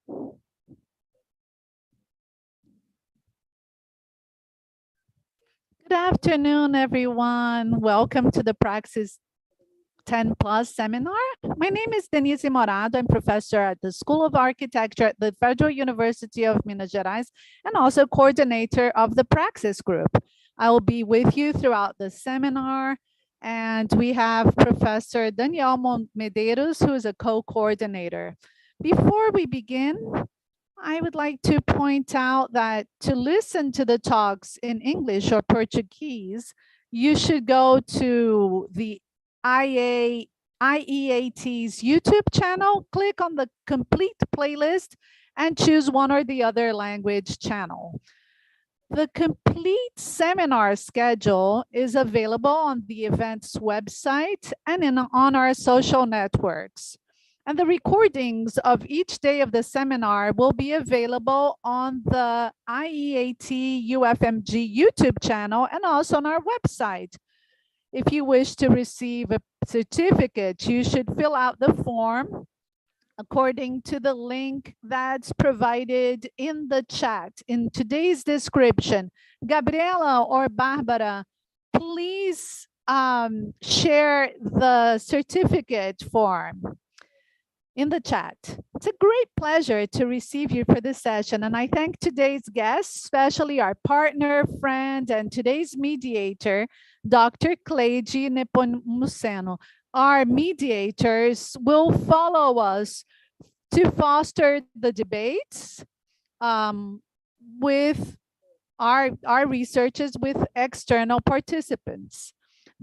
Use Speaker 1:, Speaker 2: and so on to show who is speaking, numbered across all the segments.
Speaker 1: Good afternoon, everyone. Welcome to the Praxis 10 Plus seminar. My name is Denise Morado. I'm professor at the School of Architecture at the Federal University of Minas Gerais and also coordinator of the Praxis group. I will be with you throughout the seminar. And we have Professor Daniel Medeiros, who is a co-coordinator. Before we begin, I would like to point out that to listen to the talks in English or Portuguese, you should go to the IEAT's YouTube channel, click on the complete playlist and choose one or the other language channel. The complete seminar schedule is available on the event's website and on our social networks. And the recordings of each day of the seminar will be available on the IEAT UFMG YouTube channel and also on our website. If you wish to receive a certificate, you should fill out the form according to the link that's provided in the chat in today's description. Gabriela or Barbara, please share the certificate form in the chat. It's a great pleasure to receive you for this session, and I thank today's guests, especially our partner, friend, and today's mediator, Dr. Cleide Nepomuceno. Our mediators will follow us to foster the debates with our researches with external participants.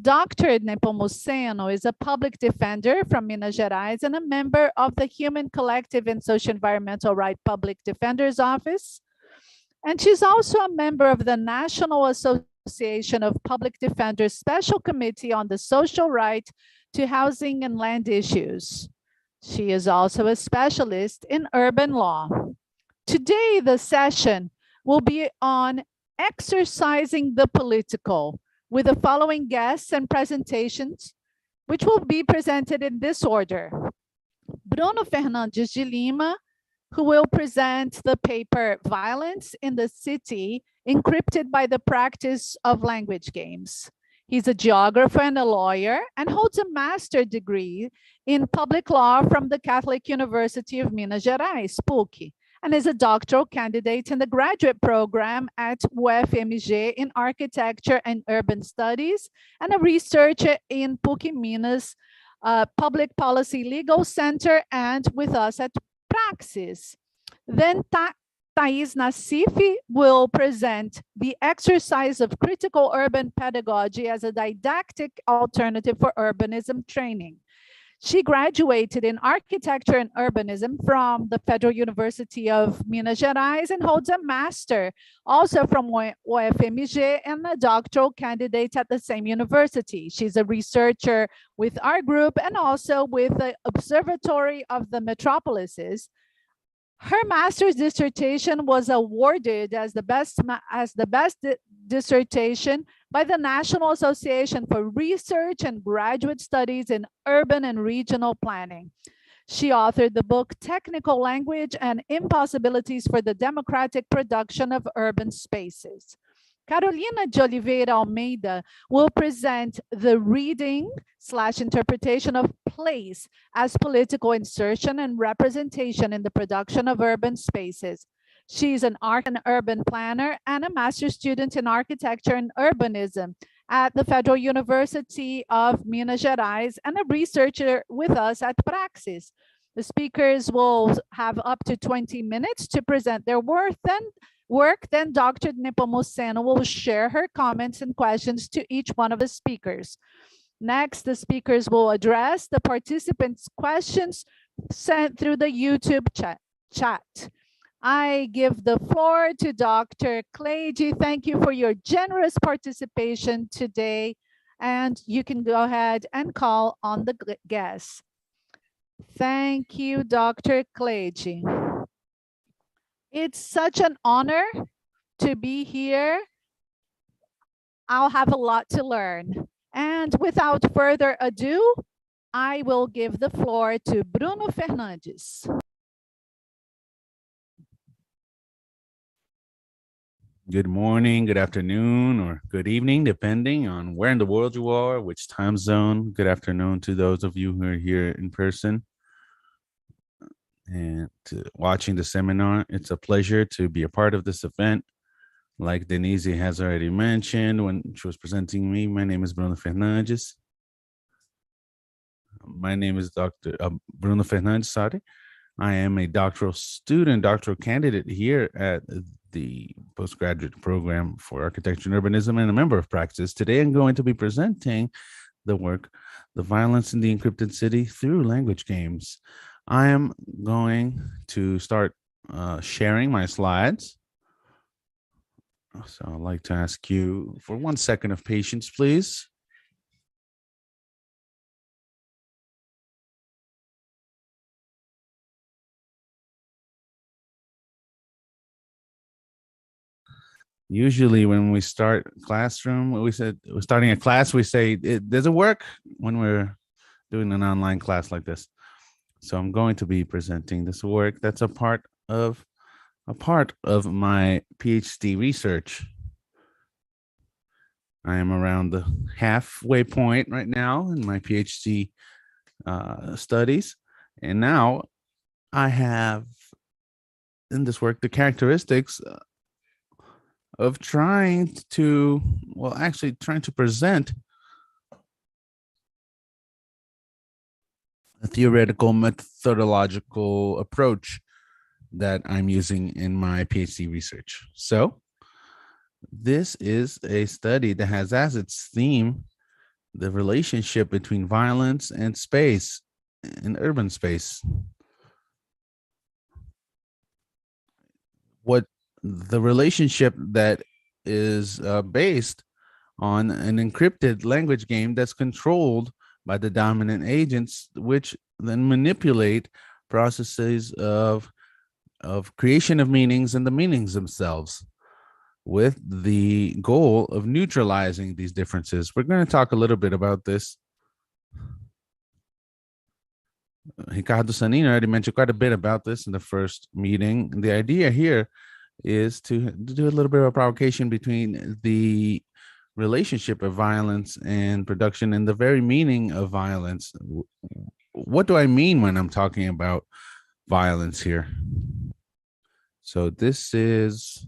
Speaker 1: Dr. Nepomuceno is a public defender from Minas Gerais and a member of the Human Collective and Socio-Environmental Right Public Defender's Office. And she's also a member of the National Association of Public Defenders Special Committee on the Social Right to Housing and Land Issues. She is also a specialist in urban law. Today, the session will be on exercising the political, with the following guests and presentations, which will be presented in this order. Bruno Fernandes de Lima, who will present the paper Violence in the City, Encrypted by the Practice of Language Games. He's a geographer and a lawyer and holds a master's degree in public law from the Catholic University of Minas Gerais, PUC, and is a doctoral candidate in the graduate program at UFMG in Architecture and Urban Studies, and a researcher in PUC Minas Public Policy Legal Center, and with us at Praxis. Then Thais Nassif will present the exercise of critical urban pedagogy as a didactic alternative for urbanism training. She graduated in architecture and urbanism from the Federal University of Minas Gerais and holds a master also from UFMG and a doctoral candidate at the same university. She's a researcher with our group and also with the Observatory of the Metropolises. Her master's dissertation was awarded as the best dissertation by the National Association for Research and Graduate Studies in Urban and Regional Planning. She authored the book Technical Language and Impossibilities for the Democratic Production of Urban Spaces. Carolina de Oliveira Almeida will present the reading/interpretation of place as political insertion and representation in the production of urban spaces. She's an art and urban planner and a master's student in architecture and urbanism at the Federal University of Minas Gerais and a researcher with us at Praxis. The speakers will have up to 20 minutes to present their work, then Dr. Nepomuceno will share her comments and questions to each one of the speakers. Next, the speakers will address the participants' questions sent through the YouTube chat. I give the floor to Dr. Cleide. Thank you for your generous participation today, and you can go ahead and call on the guests. Thank you, Dr. Cleide. It's such an honor to be here. I'll have a lot to learn. And without further ado, I will give the floor to Bruno Fernandes.
Speaker 2: Good morning, good afternoon, or good evening, depending on where in the world you are, which time zone. Good afternoon to those of you who are here in person and watching the seminar. It's a pleasure to be a part of this event. Like Denise has already mentioned when she was presenting me, my name is Bruno Fernandes. My name is Dr. Bruno Fernandes, sorry. I am a doctoral student, doctoral candidate here at the postgraduate program for architecture and urbanism and a member of Praxis. Today, I'm going to be presenting the work, The Violence in the Encrypted City Through Language Games. I am going to start sharing my slides. So I'd like to ask you for 1 second of patience, please. Usually when we start classroom, we said we're starting a class, we say, does it work when we're doing an online class like this? So I'm going to be presenting this work that's a part of my PhD research. I am around the halfway point right now in my PhD studies. And now I have in this work the characteristics of trying to present a theoretical methodological approach that I'm using in my PhD research. So this is a study that has as its theme the relationship between violence and space in urban space. What the relationship that is based on an encrypted language game that's controlled by the dominant agents, which then manipulate processes of creation of meanings and the meanings themselves with the goal of neutralizing these differences. We're going to talk a little bit about this. Ricardo Sanino already mentioned quite a bit about this in the first meeting. The idea here is to do a little bit of a provocation between the relationship of violence and production and the very meaning of violence. What do I mean when I'm talking about violence here? So this is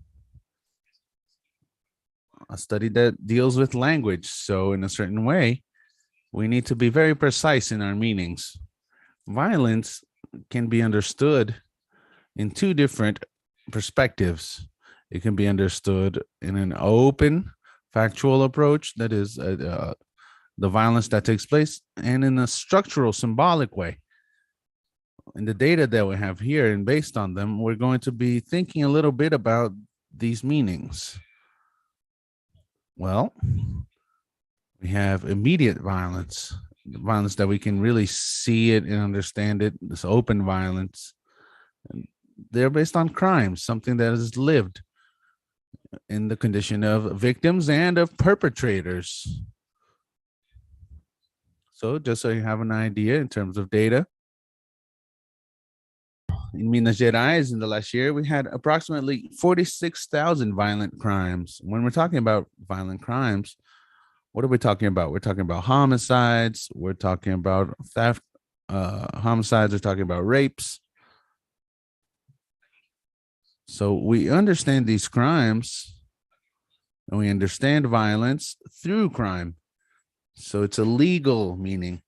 Speaker 2: a study that deals with language. So in a certain way, we need to be very precise in our meanings. Violence can be understood in two different perspectives. It can be understood in an open, factual approach, that is the violence that takes place, and in a structural, symbolic way. In the data that we have here, and based on them, we're going to be thinking a little bit about these meanings. Well, we have immediate violence, violence that we can really see it and understand it, this open violence. They're based on crimes, something that is lived in the condition of victims and of perpetrators. So just so you have an idea in terms of data, in Minas Gerais in the last year, we had approximately 46,000 violent crimes. When we're talking about violent crimes, what are we talking about? We're talking about homicides. We're talking about theft, homicides. We're talking about rapes. So we understand these crimes and we understand violence through crime. So it's a legal meaning.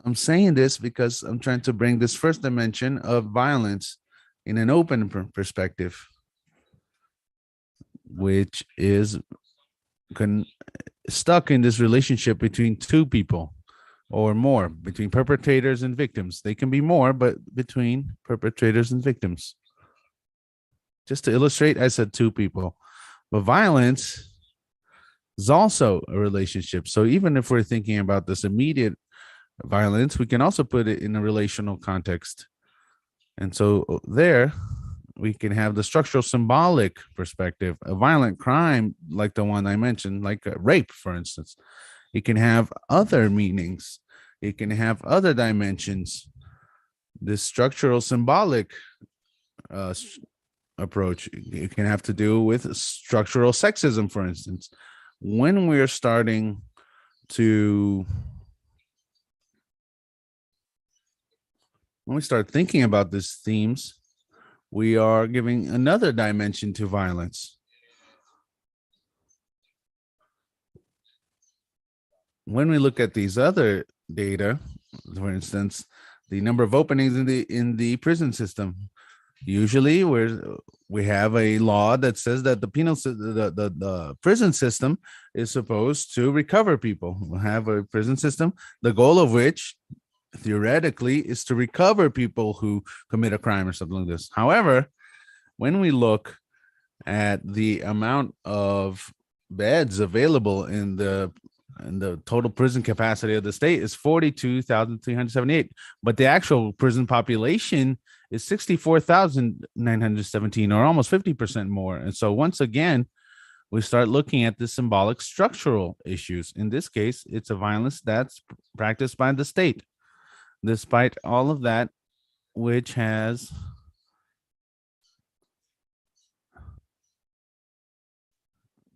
Speaker 2: I'm saying this because I'm trying to bring this first dimension of violence in an open perspective, which is stuck in this relationship between two people or more, between perpetrators and victims. They can be more, but between perpetrators and victims. Just to illustrate, I said two people, but violence is also a relationship. So even if we're thinking about this immediate violence, we can also put it in a relational context. And so there we can have the structural symbolic perspective. A violent crime like the one I mentioned, like rape, for instance, it can have other meanings. It can have other dimensions. This structural symbolic approach. It can have to do with structural sexism, for instance. When we're starting to, when we start thinking about these themes, we are giving another dimension to violence. When we look at these other data, for instance, the number of openings in the prison system, usually we have a law that says that the prison system is supposed to recover people. We'll have a prison system, the goal of which theoretically is to recover people who commit a crime or something like this. However, when we look at the amount of beds available in the total prison capacity of the state is 42,378, but the actual prison population is 64,917, or almost 50% more. And so once again, we start looking at the symbolic structural issues. In this case, it's a violence that's practiced by the state. Despite all of that, which has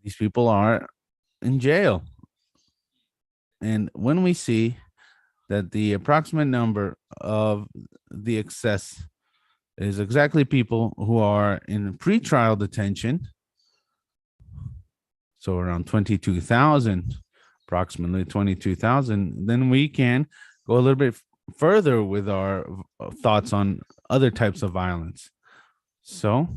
Speaker 2: these people are in jail. And when we see that the approximate number of the excess is exactly people who are in pretrial detention, so around 22,000, approximately 22,000, then we can go a little bit further with our thoughts on other types of violence. So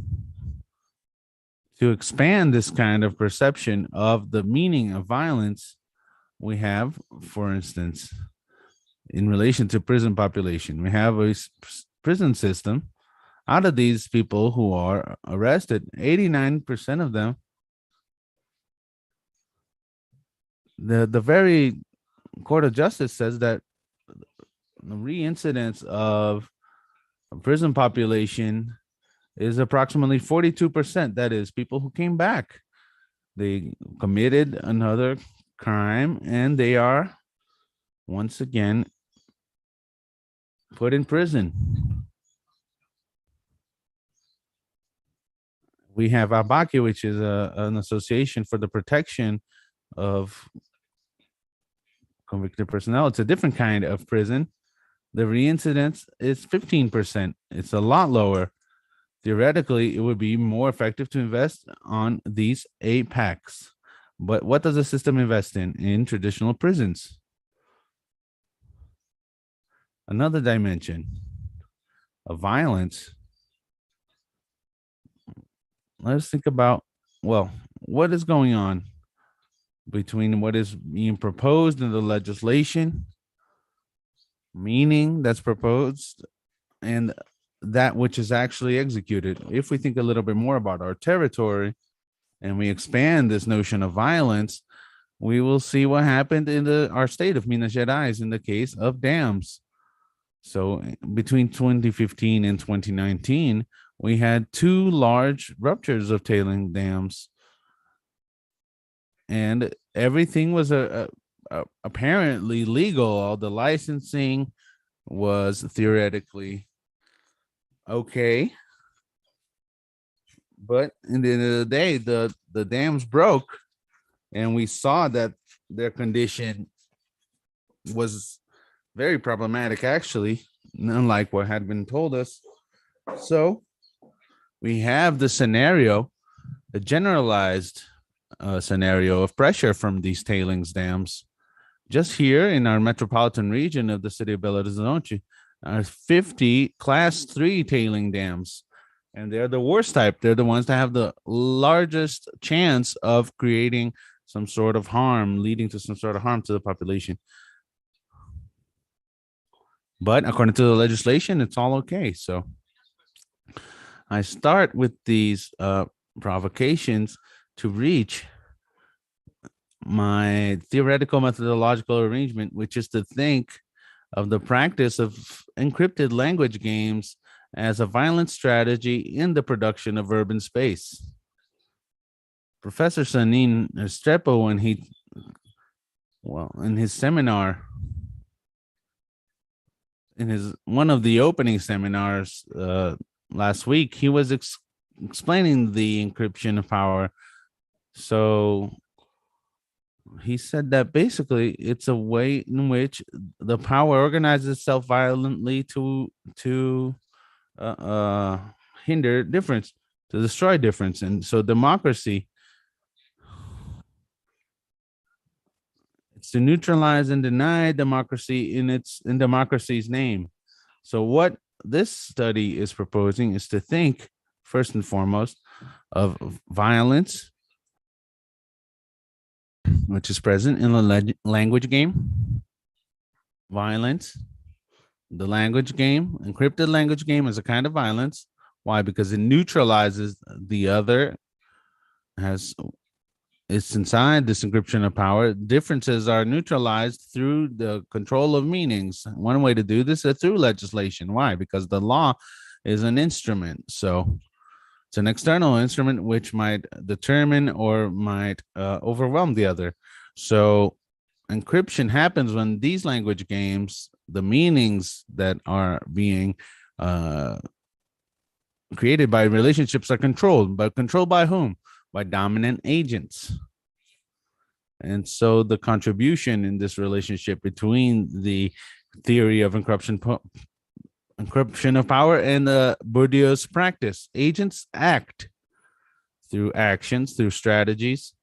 Speaker 2: to expand this kind of perception of the meaning of violence, we have, for instance, in relation to prison population, we have a prison system. Out of these people who are arrested, 89% of them, the very Court of Justice says that the reincidence of a prison population is approximately 42%. That is, people who came back, they committed another crime and they are once again put in prison. We have ABAC, which is an association for the protection of convicted personnel. It's a different kind of prison. The reincidence is 15%. It's a lot lower. Theoretically, it would be more effective to invest on these APACs. But what does the system invest in? In traditional prisons. Another dimension of violence. Let's think about, well, what is going on between what is being proposed in the legislation, meaning that's proposed, and that which is actually executed. If we think a little bit more about our territory and we expand this notion of violence, we will see what happened in our state of Minas Gerais in the case of dams. So between 2015 and 2019, we had 2 large ruptures of tailing dams, and everything was apparently legal. All the licensing was theoretically okay, but in the end of the day, the dams broke, and we saw that their condition was very problematic, actually, unlike what had been told us. So we have the scenario, a generalized scenario of pressure from these tailings dams. Just here in our metropolitan region of the city of Belo Horizonte, 50 class 3 tailing dams, and they're the worst type. They're the ones that have the largest chance of creating some sort of harm, leading to some sort of harm to the population. But according to the legislation, it's all okay. So I start with these provocations to reach my theoretical methodological arrangement, which is to think of the practice of encrypted language games as a violent strategy in the production of urban space. Professor Sanin Estrepo, in his seminar, in one of the opening seminars last week, he was explaining the encryption of power. So he said that basically it's a way in which the power organizes itself violently to hinder difference, to destroy difference. And so democracy, it's to neutralize and deny democracy in democracy's name. So what this study is proposing is to think first and foremost of violence, which is present in the language game. Violence, the language game, encrypted language game is a kind of violence. Why? Because it neutralizes the other, it's inside this encryption of power. Differences are neutralized through the control of meanings. One way to do this is through legislation. Why? Because the law is an instrument. So it's an external instrument which might determine or might overwhelm the other. So encryption happens when these language games, the meanings that are being created by relationships are controlled. But controlled by whom? By dominant agents. And so the contribution in this relationship between the theory of encryption of power and the Bourdieu's practice. Agents act through actions, through strategies.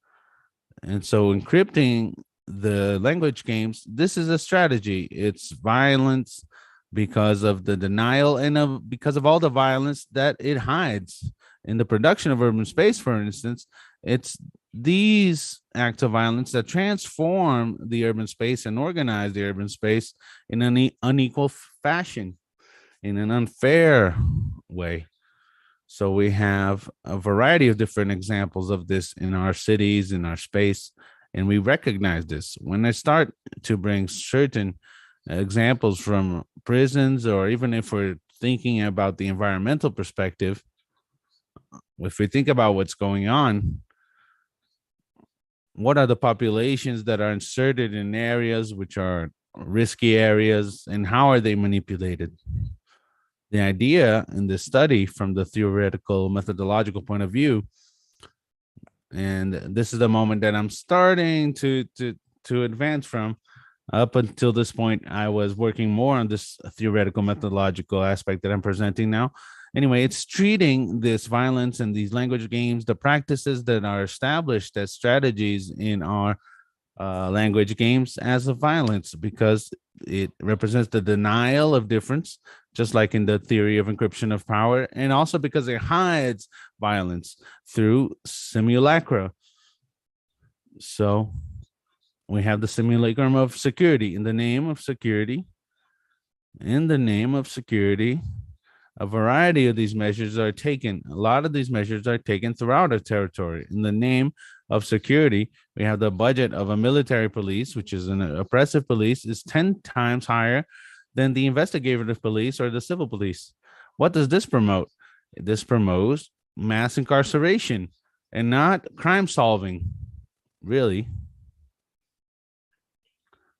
Speaker 2: And so encrypting the language games, this is a strategy. It's violence because of the denial and because of all the violence that it hides. In the production of urban space, for instance, it's these acts of violence that transform the urban space and organize the urban space in an unequal fashion, in an unfair way. So we have a variety of different examples of this in our cities, in our space, and we recognize this. When I start to bring certain examples from prisons, or even if we're thinking about the environmental perspective, if we think about what's going on, what are the populations that are inserted in areas which are risky areas, and how are they manipulated? The idea in this study from the theoretical methodological point of view, and this is the moment that I'm starting to advance from. Up until this point, I was working more on this theoretical methodological aspect that I'm presenting now. Anyway, it's treating this violence and these language games, the practices that are established as strategies in our language games, as a violence, because it represents the denial of difference, just like in the theory of encryption of power, and also because it hides violence through simulacra. So we have the simulacrum of security. In the name of security, a variety of these measures are taken. A lot of these measures are taken throughout our territory. In the name of security, we have the budget of a military police, which is an oppressive police, is 10 times higher than the investigative police or the civil police. What does this promote? This promotes mass incarceration and not crime solving, really.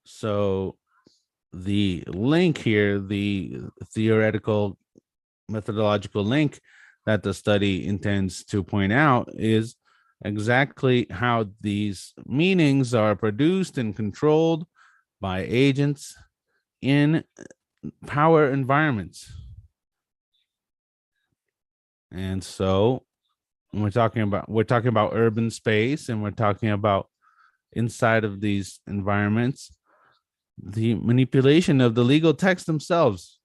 Speaker 2: So the link here, the theoretical methodological link that the study intends to point out, is exactly how these meanings are produced and controlled by agents in power environments. And so when we're talking about urban space, and we're talking about inside of these environments, the manipulation of the legal text themselves.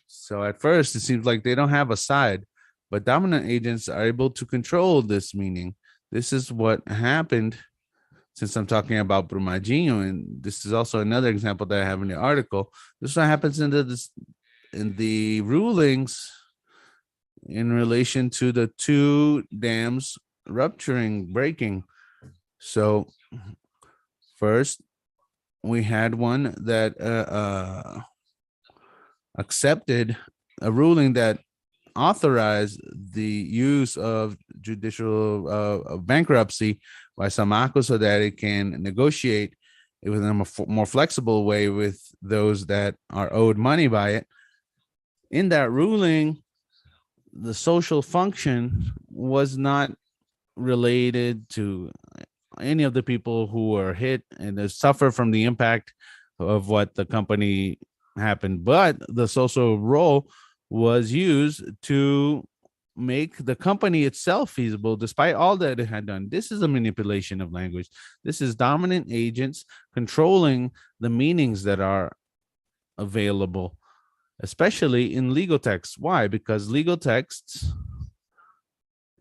Speaker 2: So at first, it seems like they don't have a side, but dominant agents are able to control this meaning. This is what happened, since I'm talking about Brumadinho, and this is also another example that I have in the article. This is what happens in the rulings in relation to the two dams breaking. So first, we had one that accepted a ruling that authorized the use of judicial bankruptcy by Samaco, so that it can negotiate with a more flexible way with those that are owed money by it. In that ruling, the social function was not related to any of the people who were hit and suffer from the impact of what the company happened, but the social role was used to make the company itself feasible despite all that it had done. This is a manipulation of language. This is dominant agents controlling the meanings that are available, especially in legal texts. Why? Because legal texts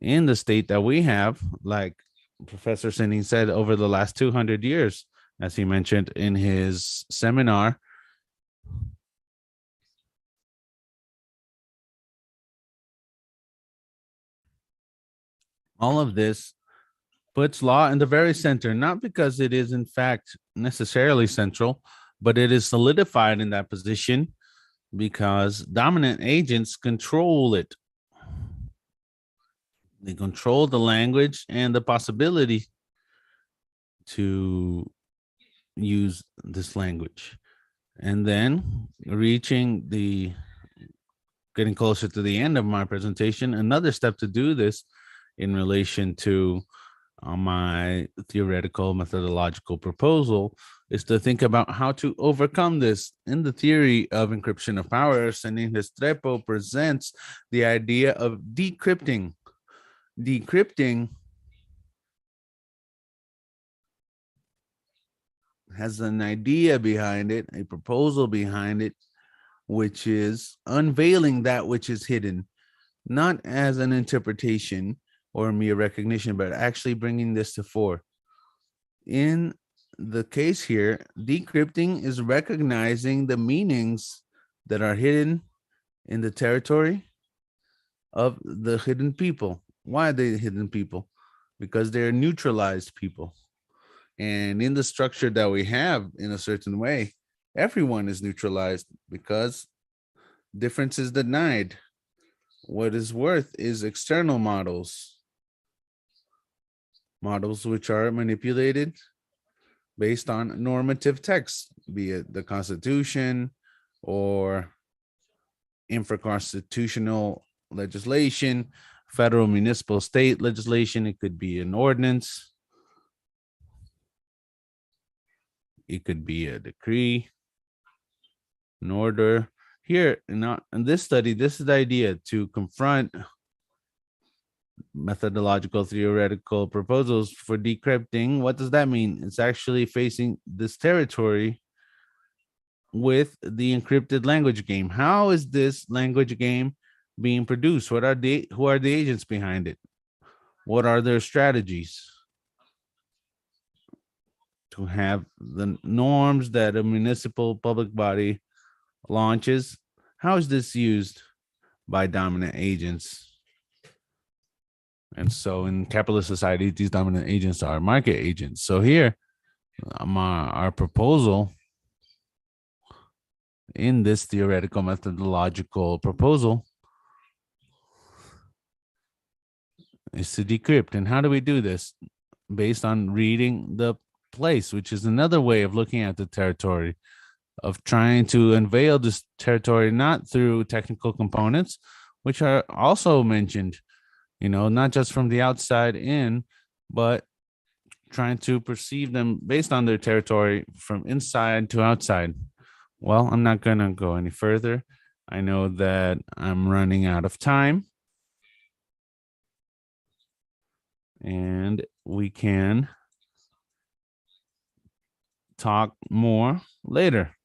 Speaker 2: in the state that we have, like Professor Sinning said, over the last 200 years, as he mentioned in his seminar, all of this puts law in the very center, not because it is in fact necessarily central, but it is solidified in that position because dominant agents control it. They control the language and the possibility to use this language. And then getting closer to the end of my presentation, another step to do this in relation to my theoretical methodological proposal is to think about how to overcome this. In the theory of encryption of power, Senin Restrepo presents the idea of decrypting. Decrypting has an idea behind it, a proposal behind it, which is unveiling that which is hidden, not as an interpretation or mere recognition, but actually bringing this to fore. In the case here, decrypting is recognizing the meanings that are hidden in the territory of the hidden people. Why are they hidden people? Because they're neutralized people. And in the structure that we have, in a certain way, everyone is neutralized because difference is denied. What is worth is external models. Models which are manipulated based on normative texts, be it the Constitution or infraconstitutional legislation, federal, municipal, state legislation. It could be an ordinance. It could be a decree, an order. Here, in this study, this is the idea to confront methodological theoretical proposals for decrypting. What does that mean? It's actually facing this territory with the encrypted language game. How is this language game being produced? Who are the agents behind it? What are their strategies to have the norms that a municipal public body launches? How is this used by dominant agents? And so in capitalist society, these dominant agents are market agents. So here, our proposal in this theoretical methodological proposal is to decrypt. And how do we do this? Based on reading the place, which is another way of looking at the territory, of trying to unveil this territory, not through technical components, which are also mentioned, not just from the outside in, but trying to perceive them based on their territory from inside to outside. Well, I'm not going to go any further. I know that I'm running out of time. And we can talk more later.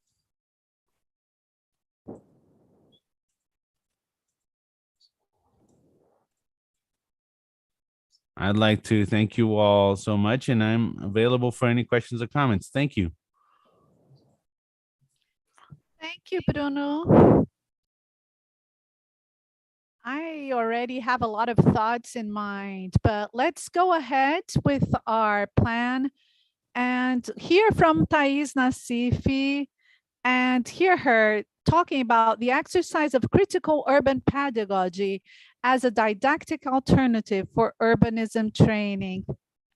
Speaker 2: I'd like to thank you all so much, and I'm available for any questions or comments. Thank you.
Speaker 1: Thank you, Bruno. I already have a lot of thoughts in mind, but let's go ahead with our plan and hear from Thais Nassif and hear her talking about the exercise of critical urban pedagogy as a didactic alternative for urbanism training.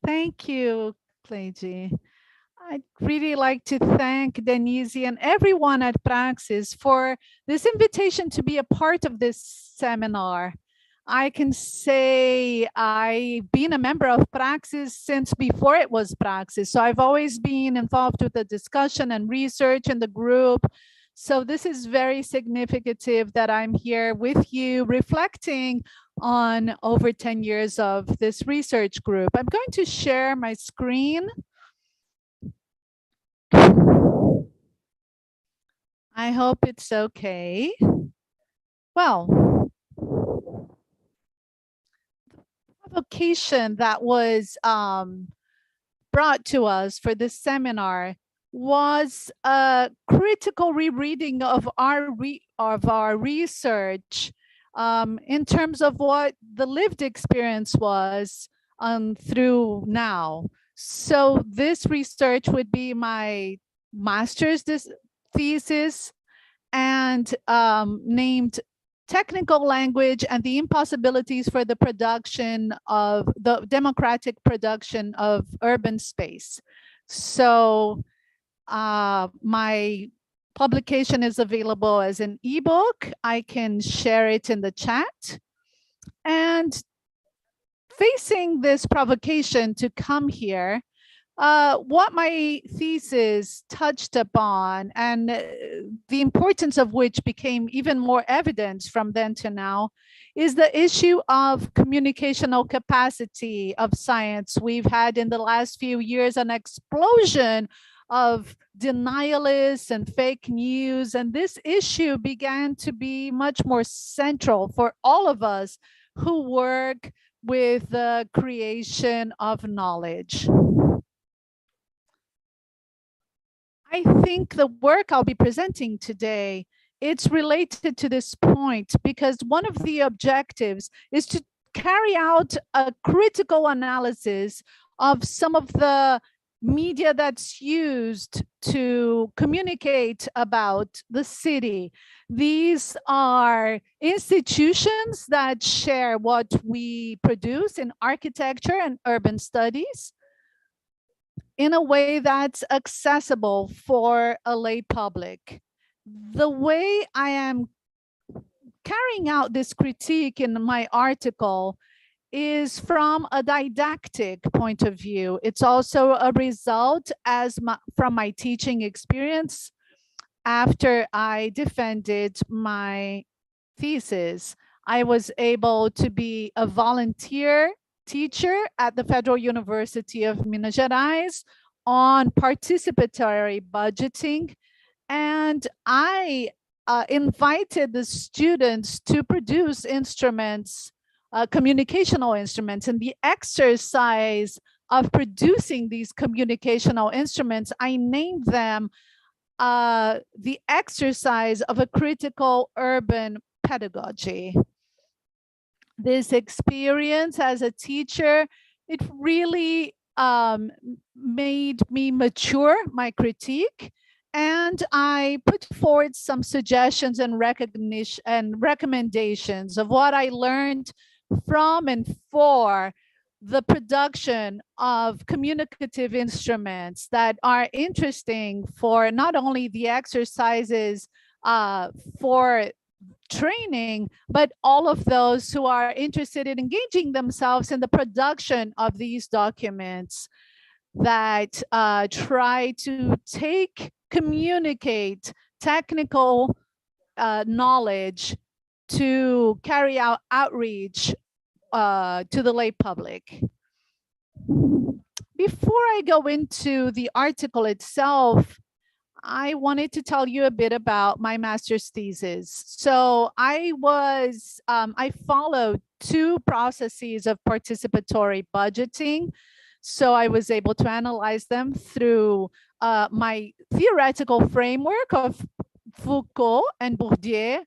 Speaker 1: Thank you, Cleide. I'd really like to thank Denise and everyone at Praxis for this invitation to be a part of this seminar. I can say I've been a member of Praxis since before it was Praxis. So I've always been involved with the discussion and research in the group. So this is very significant that I'm here with you reflecting on over 10 years of this research group. I'm going to share my screen. I hope it's okay. Well, provocation that was brought to us for this seminar was a critical rereading of our research in terms of what the lived experience was through now. So this research would be my master's thesis and named Technical Language and the Impossibilities for the Production of the Democratic Production of Urban Space. So my publication is available as an ebook. I can share it in the chat. And facing this provocation to come here, what my thesis touched upon and the importance of which became even more evident from then to now is the issue of communicational capacity of science. We've had in the last few years an explosion of denialists and fake news, and this issue began to be much more central for all of us who work with the creation of knowledge. I think the work I'll be presenting today, it's related to this point because one of the objectives is to carry out a critical analysis of some of the media that's used to communicate about the city. These are institutions that share what we produce in architecture and urban studies in a way that's accessible for a lay public. The way I am carrying out this critique in my article is from a didactic point of view. It's also a result from my teaching experience after I defended my thesis. I was able to be a volunteer teacher at the Federal University of Minas Gerais on participatory budgeting. And I invited the students to produce instruments, communicational instruments, and the exercise of producing these communicational instruments, I named them the exercise of a critical urban pedagogy. This experience as a teacher, it really made me mature my critique, and I put forward some suggestions and recommendations of what I learned from and for the production of communicative instruments that are interesting for not only the exercises for training, but all of those who are interested in engaging themselves in the production of these documents that try to communicate technical knowledge to carry out outreach to the lay public. Before I go into the article itself, I wanted to tell you a bit about my master's thesis. So I followed two processes of participatory budgeting. So I was able to analyze them through my theoretical framework of Foucault and Bourdieu,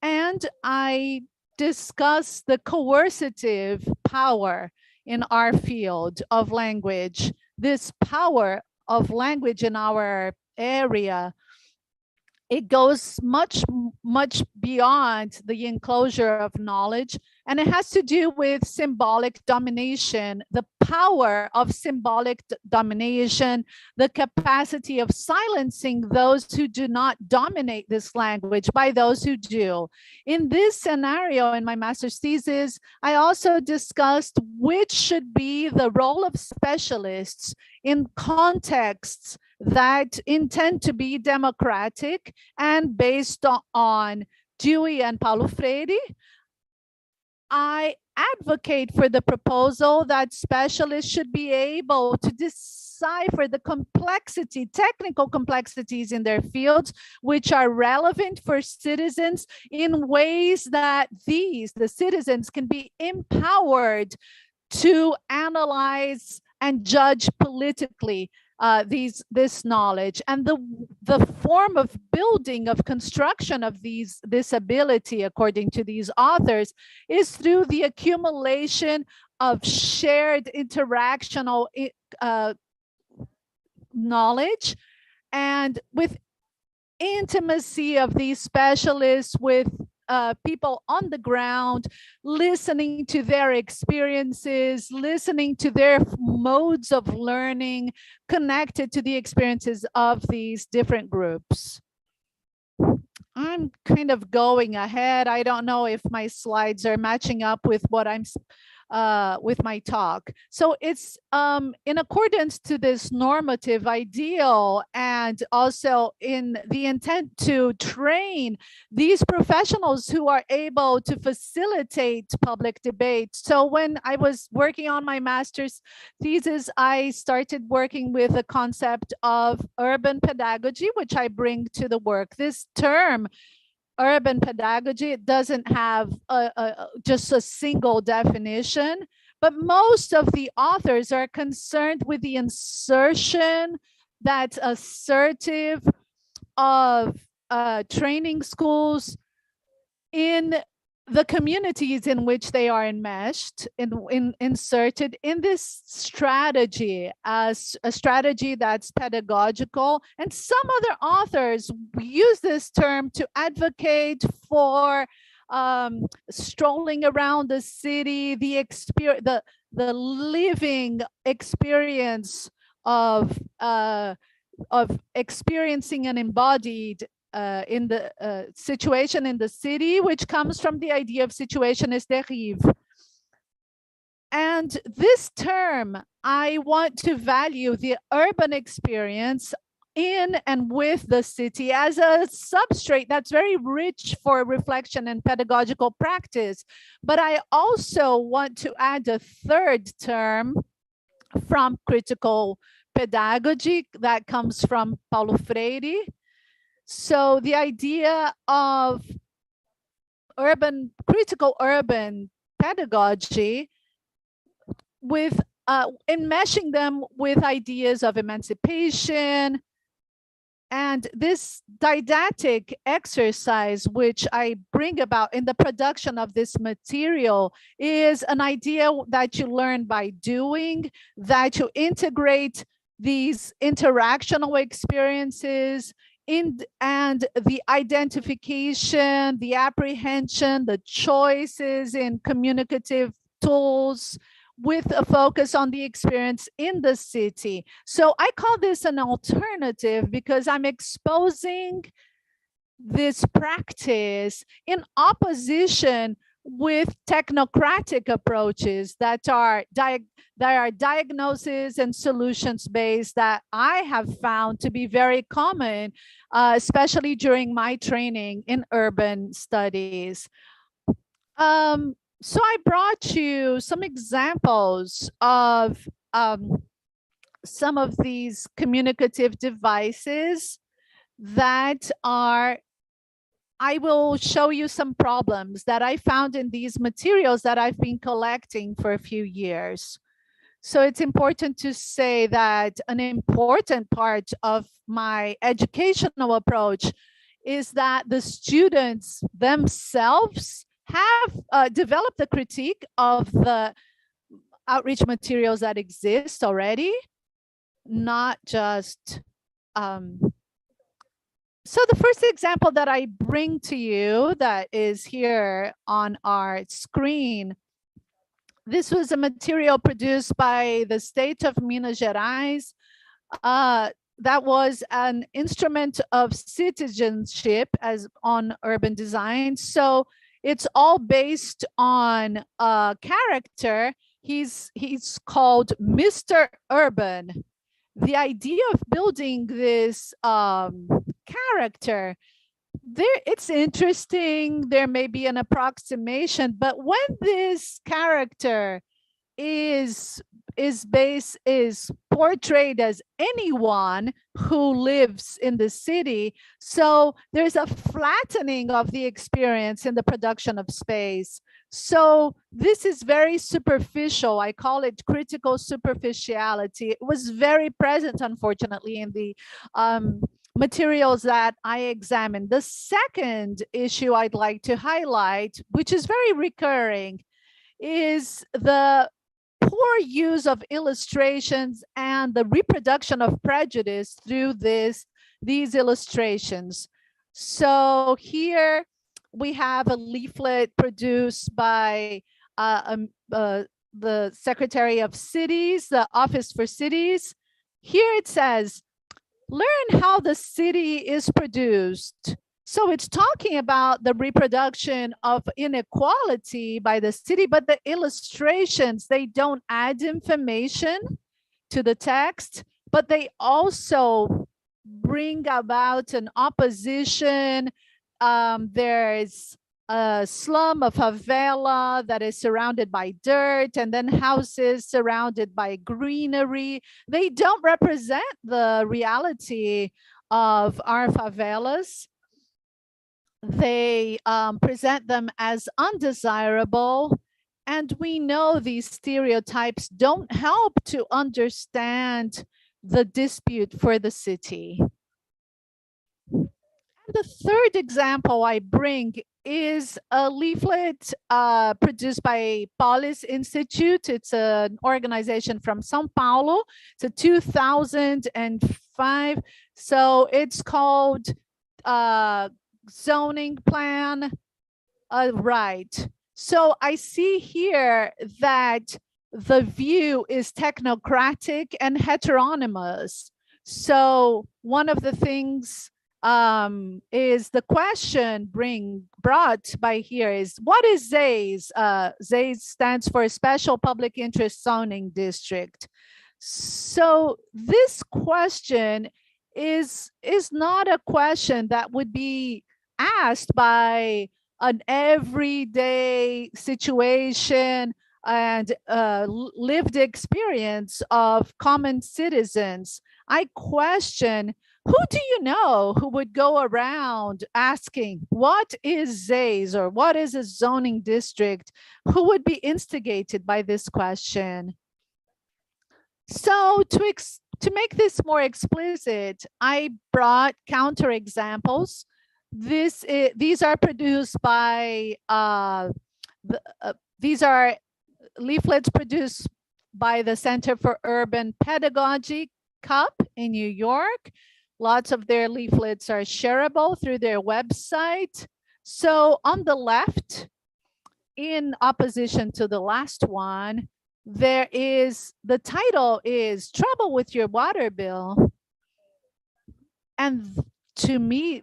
Speaker 1: and I discussed the coercive power in our field of language, this power of language in our area it goes much beyond the enclosure of knowledge, and it has to do with symbolic domination, the power of symbolic domination, the capacity of silencing those who do not dominate this language by those who do. In this scenario, in my master's thesis, I also discussed which should be the role of specialists in contexts that intend to be democratic and based on Dewey and Paulo Freire. I advocate for the proposal that specialists should be able to decipher the complexity, technical complexities in their fields, which are relevant for citizens in ways that the citizens can be empowered to analyze and judge politically this knowledge. And the form of building, of construction of this ability, according to these authors, is through the accumulation of shared interactional knowledge, and with intimacy of these specialists with people on the ground, listening to their experiences, listening to their modes of learning, connected to the experiences of these different groups. I'm kind of going ahead. I don't know if my slides are matching up with what I'm with my talk. So it's in accordance to this normative ideal, and also in the intent to train these professionals who are able to facilitate public debate. So when I was working on my master's thesis, I started working with the concept of urban pedagogy, which I bring to the work. This term, urban pedagogy, it doesn't have just a single definition, but most of the authors are concerned with the insertion that's assertive of training schools in the communities in which they are enmeshed, inserted in this strategy as a strategy that's pedagogical. And some other authors use this term to advocate for strolling around the city, the living experience of experiencing an embodied in the situation in the city, which comes from the idea of situation is dérive. And this term, I want to value the urban experience in and with the city as a substrate that's very rich for reflection and pedagogical practice. But I also want to add a third term from critical pedagogy that comes from Paulo Freire. So the idea of critical urban pedagogy with enmeshing them with ideas of emancipation. And this didactic exercise, which I bring about in the production of this material, is an idea that you learn by doing, that you integrate these interactional experiences and the identification, the apprehension, the choices in communicative tools, with a focus on the experience in the city. So I call this an alternative because I'm exposing this practice in opposition with technocratic approaches that are diagnosis and solutions based, that I have found to be very common, especially during my training in urban studies. So I brought you some examples of some of these communicative devices that are, I will show you some problems that I found in these materials that I've been collecting for a few years. So it's important to say that an important part of my educational approach is that the students themselves have developed a critique of the outreach materials that exist already, not just So the first example that I bring to you that is here on our screen, this was a material produced by the state of Minas Gerais. That was an instrument of citizenship as on urban design. So it's all based on a character. He's called Mr. Urban. The idea of building this character, it's interesting. There may be an approximation, but when this character is portrayed as anyone who lives in the city, so there's a flattening of the experience in the production of space. So this is very superficial. I call it critical superficiality. It was very present, unfortunately, in the materials that I examined. The second issue I'd like to highlight, which is very recurring, is the poor use of illustrations and the reproduction of prejudice through these illustrations. So here we have a leaflet produced by the Secretary of Cities, the Office for Cities. Here it says, learn how the city is produced. So it's talking about the reproduction of inequality by the city, but the illustrations, they don't add information to the text, but they also bring about an opposition. There's a slum, a favela that is surrounded by dirt, and then houses surrounded by greenery. They don't represent the reality of our favelas. They present them as undesirable, and we know these stereotypes don't help to understand the dispute for the city. And the third example I bring is a leaflet produced by Polis Institute. It's an organization from São Paulo. It's a 2005. So it's called zoning plan. Right. So I see here that the view is technocratic and heteronymous. So one of the things is the question brought by here is, what is ZAIS? ZAIS stands for Special Public Interest Zoning District. So this question is not a question that would be asked by an everyday situation and lived experience of common citizens. I question, who do you know who would go around asking, what is ZAIS or what is a zoning district? Who would be instigated by this question? So to make this more explicit, I brought counterexamples. These are produced by, these are leaflets produced by the Center for Urban Pedagogy, CUP, in New York. Lots of their leaflets are shareable through their website. So on the left, in opposition to the last one, there is, the title is Trouble with Your Water Bill. And to me,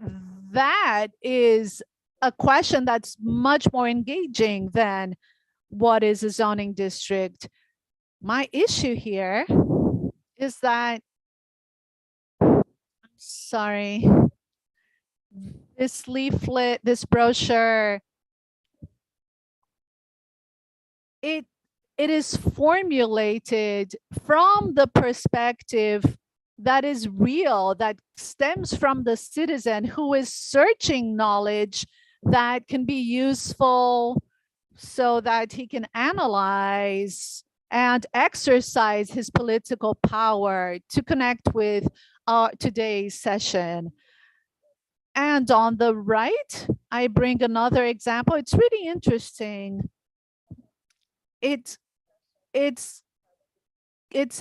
Speaker 1: that is a question that's much more engaging than what is a zoning district. My issue here is that, sorry, this leaflet, this brochure, it is formulated from the perspective that is real, that stems from the citizen who is searching knowledge that can be useful so that he can analyze and exercise his political power to connect with today's session. And on the right, I bring another example. It's really interesting. It's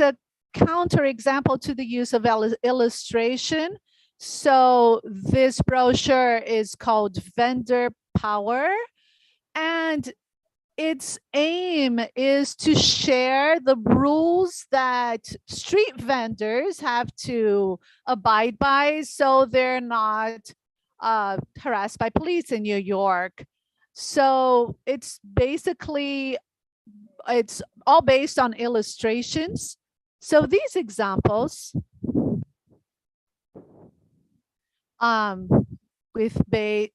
Speaker 1: a counterexample to the use of illustration. So this brochure is called Vendor Power, and its aim is to share the rules that street vendors have to abide by so they're not harassed by police in New York. So it's basically, it's all based on illustrations. So these examples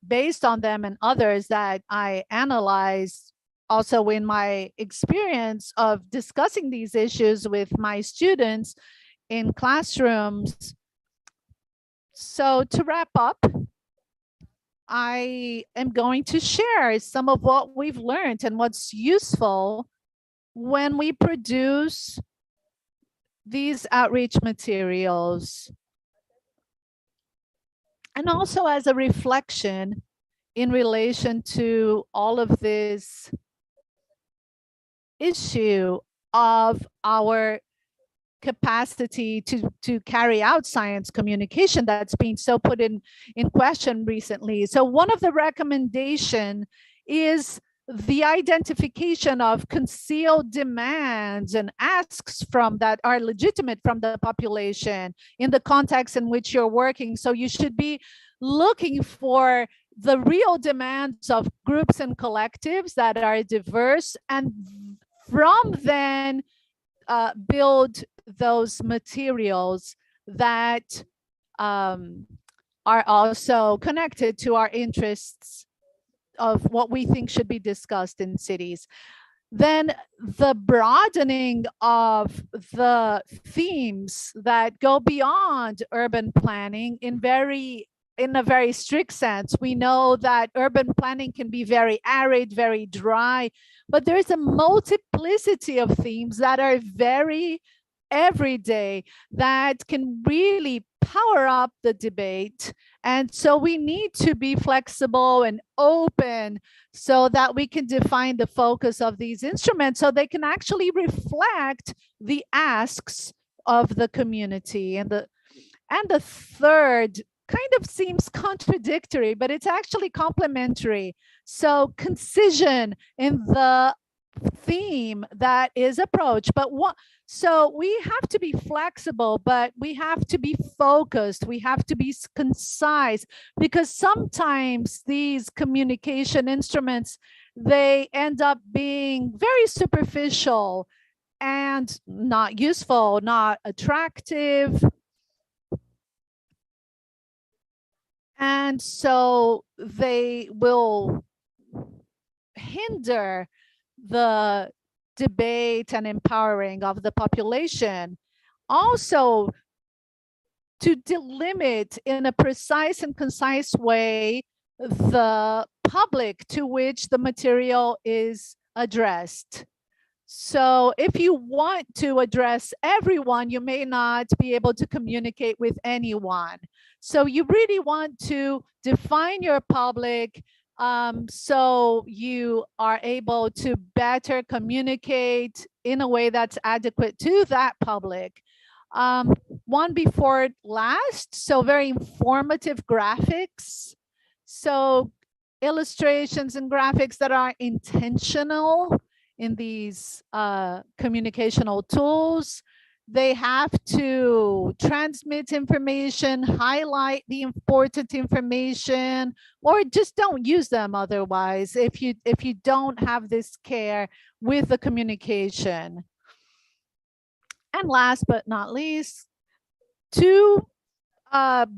Speaker 1: based on them and others that I analyzed also in my experience of discussing these issues with my students in classrooms. So to wrap up, I am going to share some of what we've learned and what's useful when we produce these outreach materials. And also as a reflection in relation to all of this issue of our capacity to carry out science communication that's being so put in question recently. So one of the recommendation is the identification of concealed demands and asks from that are legitimate from the population in the context in which you're working. So you should be looking for the real demands of groups and collectives that are diverse, and from then build those materials that are also connected to our interests of what we think should be discussed in cities. Then the broadening of the themes that go beyond urban planning in a very strict sense. We know that urban planning can be very arid, very dry, but there's a multiplicity of themes that are very everyday that can really power up the debate. And so we need to be flexible and open so that we can define the focus of these instruments so they can actually reflect the asks of the community. And the third kind of seems contradictory, but it's actually complementary. So concision in the theme that is approached, but so we have to be flexible, but we have to be focused, we have to be concise, because sometimes these communication instruments, they end up being very superficial and not useful, not attractive. And so they will hinder the debate and empowering of the population. Also, to delimit in a precise and concise way the public to which the material is addressed. So if you want to address everyone, you may not be able to communicate with anyone. So you really want to define your public so you are able to better communicate in a way that's adequate to that public. One before last, so very informative graphics. So illustrations and graphics that are intentional in these communicational tools. They have to transmit information, highlight the important information, or just don't use them otherwise if you don't have this care with the communication. And last but not least, to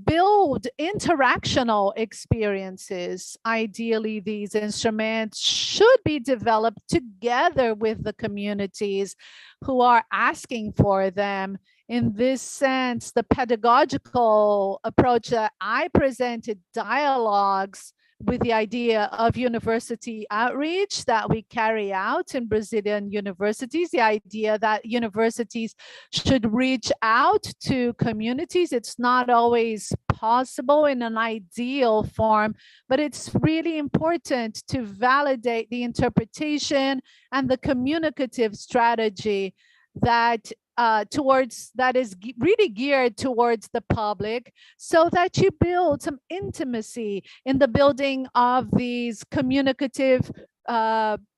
Speaker 1: build interactional experiences. Ideally, these instruments should be developed together with the communities who are asking for them. In this sense, the pedagogical approach that I presented, dialogues with the idea of university outreach that we carry out in Brazilian universities, the idea that universities should reach out to communities. It's not always possible in an ideal form, but it's really important to validate the interpretation and the communicative strategy that that is really geared towards the public, so that you build some intimacy in the building of these communicative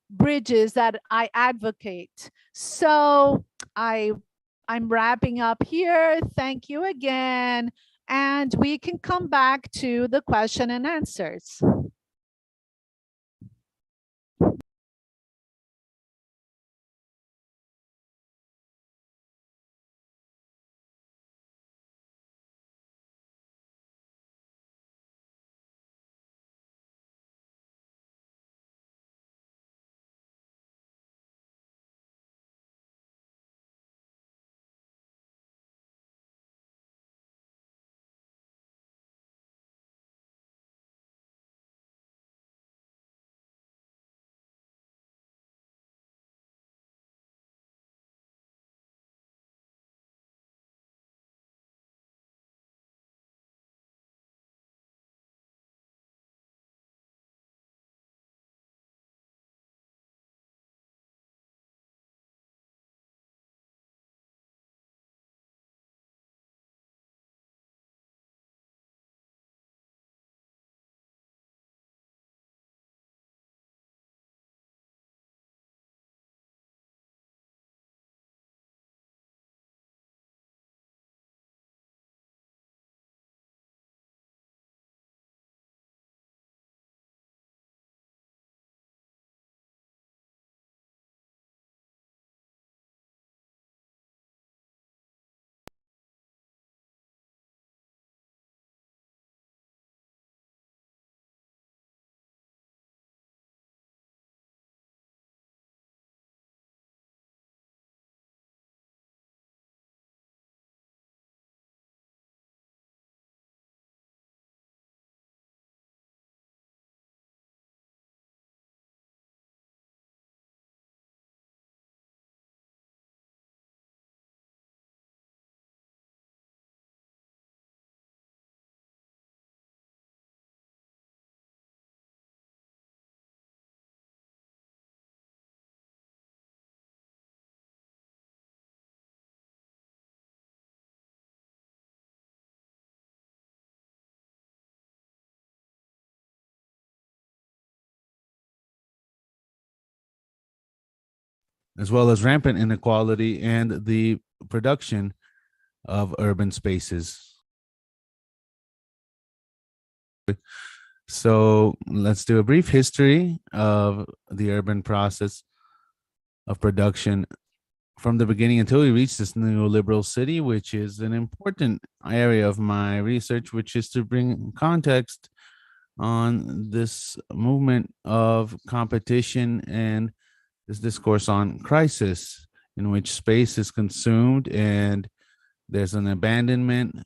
Speaker 1: bridges that I advocate. So I'm wrapping up here. Thank you again. And we can come back to the question and answers.
Speaker 2: As well as rampant inequality and the production of urban spaces. So let's do a brief history of the urban process of production from the beginning until we reach this neoliberal city, which is an important area of my research, which is to bring context on this movement of competition and this discourse on crisis, in which space is consumed and there's an abandonment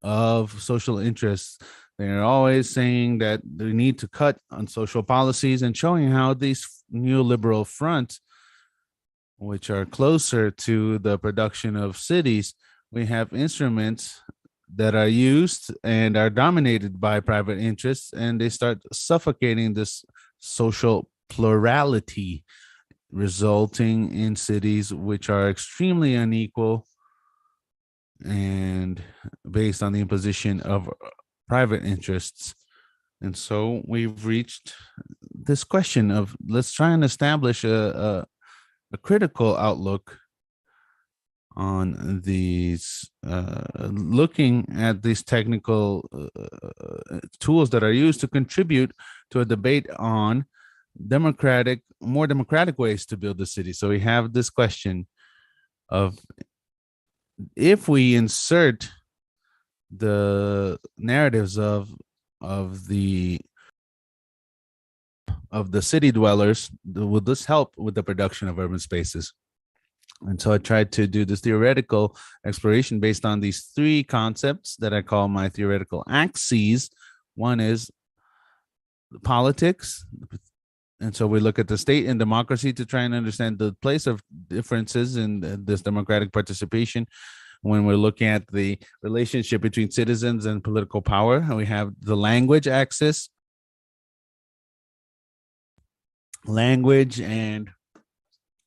Speaker 2: of social interests. They're always saying that they need to cut on social policies and showing how these neoliberal fronts, which are closer to the production of cities, we have instruments that are used and are dominated by private interests, and they start suffocating this social plurality, resulting in cities which are extremely unequal and based on the imposition of private interests. And so we've reached this question of, let's try and establish a critical outlook on these, looking at these technical tools that are used to contribute to a debate on more democratic ways to build the city. So we have this question of, if we insert the narratives of the city dwellers, will this help with the production of urban spaces? And so I tried to do this theoretical exploration based on these three concepts that I call my theoretical axes. One is politics. And so we look at the state and democracy to try and understand the place of differences in this democratic participation. When we're looking at the relationship between citizens and political power, and we have the language axis, language and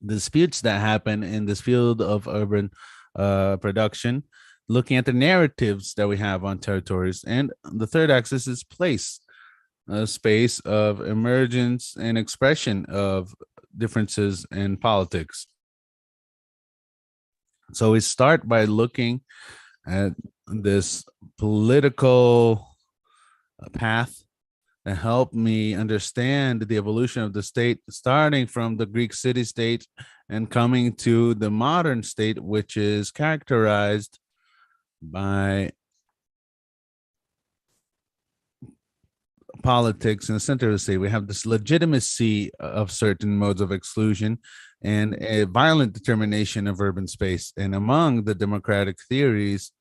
Speaker 2: disputes that happen in this field of urban production, looking at the narratives that we have on territories. And the third axis is place, a space of emergence and expression of differences in politics. So we start by looking at this political path that helped me understand the evolution of the state, starting from the Greek city-state and coming to the modern state, which is characterized by politics in the center of the state. We have this legitimacy of certain modes of exclusion and a violent determination of urban space. And among the democratic theories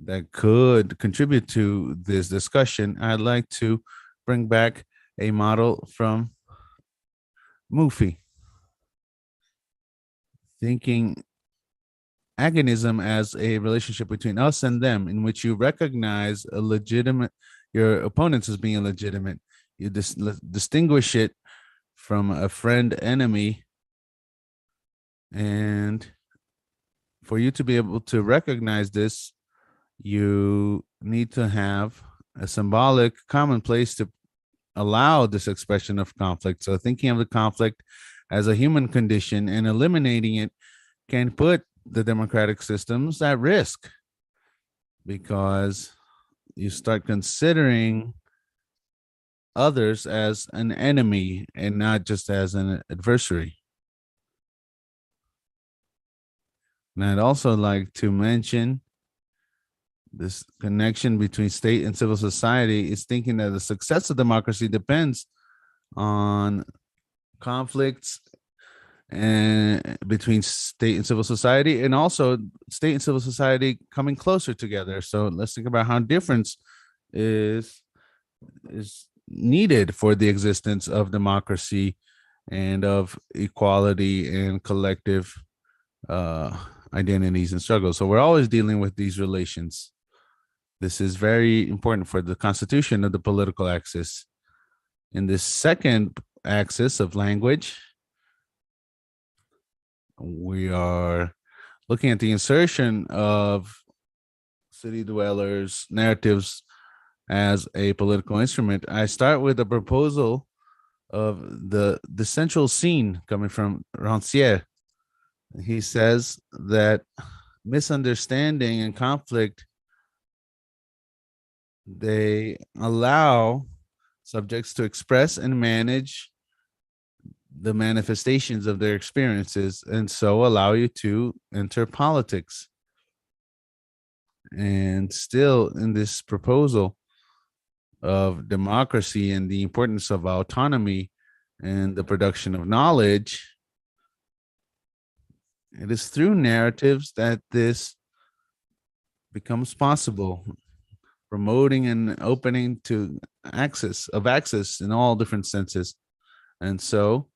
Speaker 2: that could contribute to this discussion, I'd like to bring back a model from Mufi, thinking agonism as a relationship between us and them, in which you recognize a legitimate, your opponents as being legitimate. You distinguish it from a friend enemy. And for you to be able to recognize this, you need to have a symbolic common place to allow this expression of conflict. So thinking of the conflict as a human condition and eliminating it can put the democratic systems at risk, because you start considering others as an enemy and not just as an adversary. And I'd also like to mention this connection between state and civil society is thinking that the success of democracy depends on conflicts and between state and civil society, and also state and civil society coming closer together. So let's think about how difference is needed for the existence of democracy and of equality and collective identities and struggles. So we're always dealing with these relations. This is very important for the constitution of the political axis. In this second axis of language, we are looking at the insertion of city dwellers' narratives as a political instrument. I start with a proposal of the central scene coming from Rancière. He says that misunderstanding and conflict, they allow subjects to express and manage the manifestations of their experiences, and so allow you to enter politics. And still in this proposal of democracy and the importance of autonomy and the production of knowledge, it is through narratives that this becomes possible, promoting and opening to access in all different senses. And so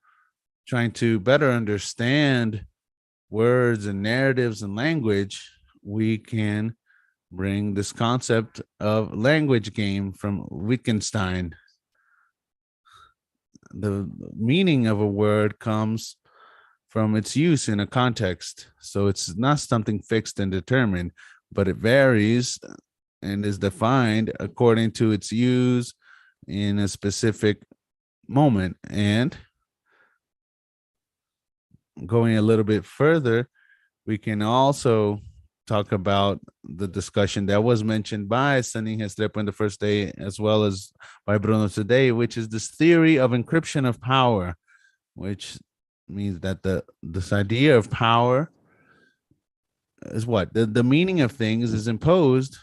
Speaker 2: trying to better understand words and narratives and language, we can bring this concept of language game from Wittgenstein. The meaning of a word comes from its use in a context. So it's not something fixed and determined, but it varies and is defined according to its use in a specific moment. And going a little bit further, we can also talk about the discussion that was mentioned by Sanin Restrepo in the first day, as well as by Bruno today, which is this theory of encryption of power, which means that this idea of power is what? The meaning of things is imposed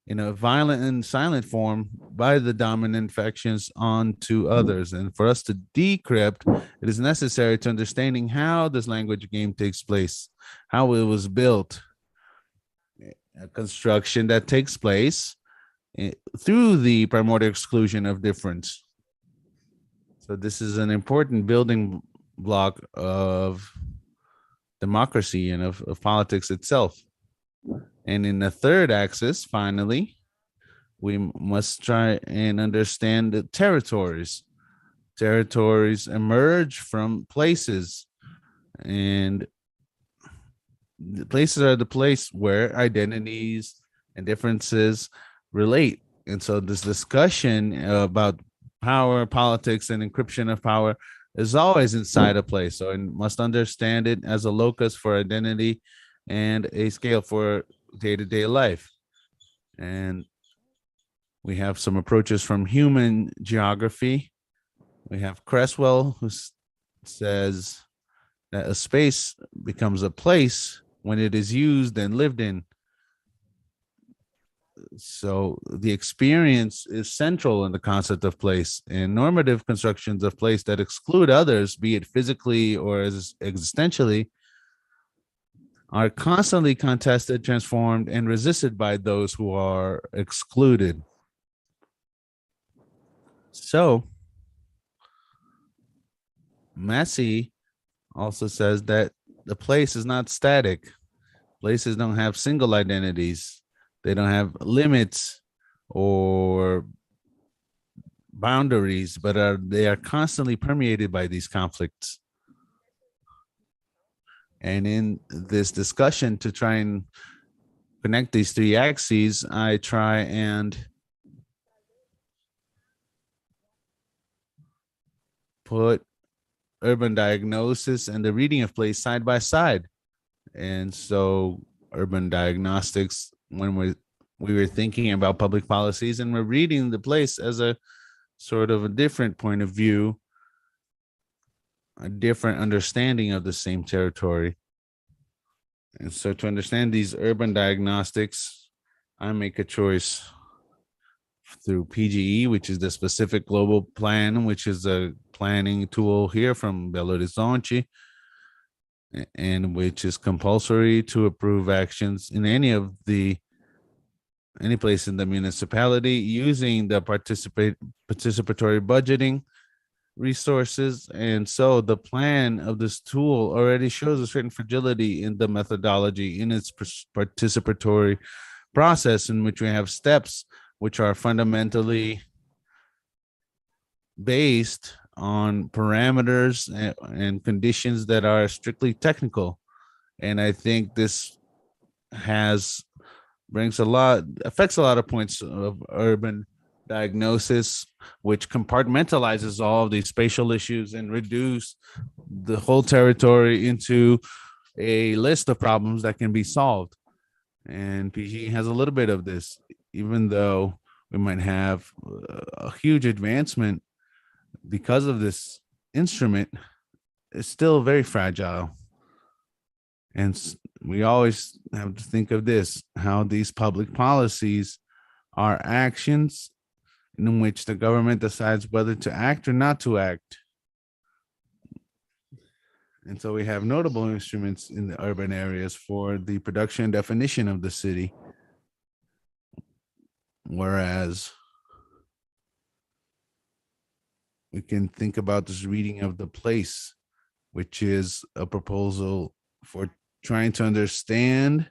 Speaker 2: in a violent and silent form by the dominant factions onto others. And for us to decrypt, it is necessary to understanding how this language game takes place, how it was built, a construction that takes place through the primordial exclusion of difference. So this is an important building block of democracy and of politics itself. And in the third axis, finally, we must try and understand the territories. Territories emerge from places. And the places are the place where identities and differences relate. And so this discussion about power, politics, and encryption of power is always inside a place. So it must understand it as a locus for identity and a scale for day-to-day life. And we have some approaches from human geography. We have Cresswell, who says that a space becomes a place when it is used and lived in. So the experience is central in the concept of place, and normative constructions of place that exclude others, be it physically or as existentially, are constantly contested, transformed, and resisted by those who are excluded. So Massey also says that the place is not static. Places don't have single identities. They don't have limits or boundaries, but they are constantly permeated by these conflicts. And in this discussion to try and connect these three axes, I try and put urban diagnosis and the reading of place side by side. And so urban diagnostics, when we were thinking about public policies, and we're reading the place as a sort of a different point of view, a different understanding of the same territory. And so to understand these urban diagnostics, I make a choice through PGE, which is the specific global plan, which is a planning tool here from Belo Horizonte, and which is compulsory to approve actions in any place in the municipality using the participatory budgeting resources. And so the plan of this tool already shows a certain fragility in the methodology, in its participatory process, in which we have steps which are fundamentally based on parameters and conditions that are strictly technical. And I think this affects a lot of points of urban diagnosis, which compartmentalizes all of these spatial issues and reduce the whole territory into a list of problems that can be solved. And PG has a little bit of this, even though we might have a huge advancement because of this instrument, it's still very fragile. And we always have to think of this, how these public policies are actions in which the government decides whether to act or not to act. And so we have notable instruments in the urban areas for the production and definition of the city. Whereas we can think about this reading of the place, which is a proposal for trying to understand,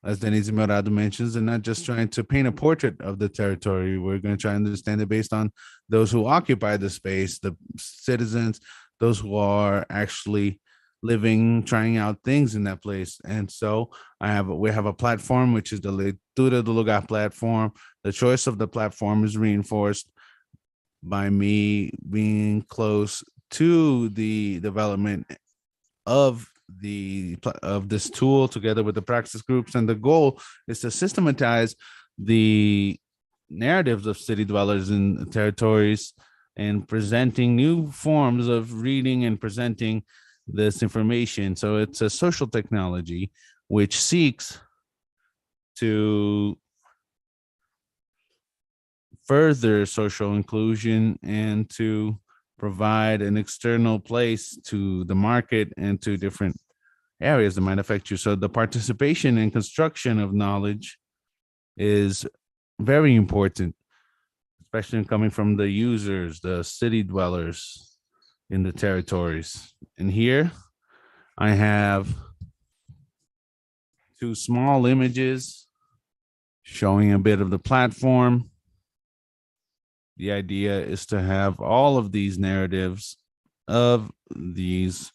Speaker 2: as Denise Morado mentions, and not just trying to paint a portrait of the territory. We're going to try and understand it based on those who occupy the space, the citizens, those who are actually living, trying out things in that place. And so we have a platform, which is the Leitura do Lugar platform. The choice of the platform is reinforced by me being close to the development of this tool together with the praxis groups. And the goal is to systematize the narratives of city dwellers in territories and presenting new forms of reading and presenting this information. So it's a social technology which seeks to further social inclusion and to provide an external place to the market and to different areas that might affect you. So the participation and construction of knowledge is very important, especially coming from the users, the city dwellers in the territories. And here I have two small images showing a bit of the platform. The idea is to have all of these narratives of these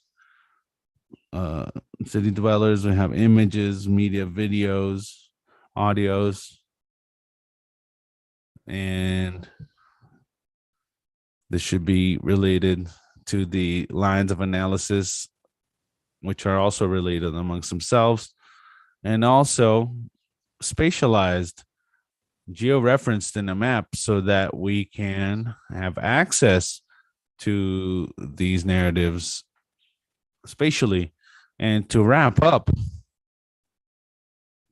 Speaker 2: city dwellers. We have images, media, videos, audios, and this should be related to the lines of analysis, which are also related amongst themselves, and also spatialized, geo-referenced in a map so that we can have access to these narratives spatially. And to wrap up,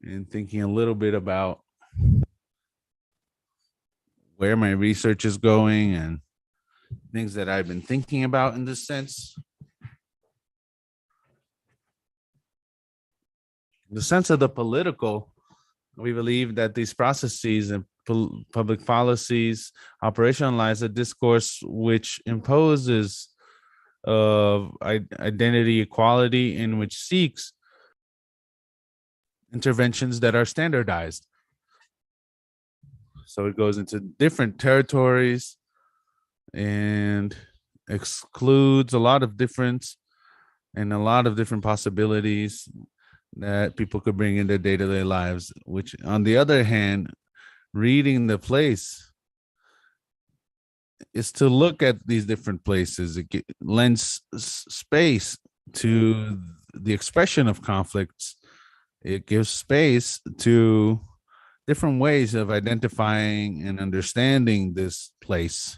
Speaker 2: and thinking a little bit about where my research is going and things that I've been thinking about in this sense. In the sense of the political, we believe that these processes and public policies operationalize a discourse which imposes identity equality and which seeks interventions that are standardized. So it goes into different territories and excludes a lot of difference and a lot of different possibilities that people could bring in their day-to-day lives, which on the other hand, reading the place is to look at these different places. It lends space to the expression of conflicts. It gives space to different ways of identifying and understanding this place.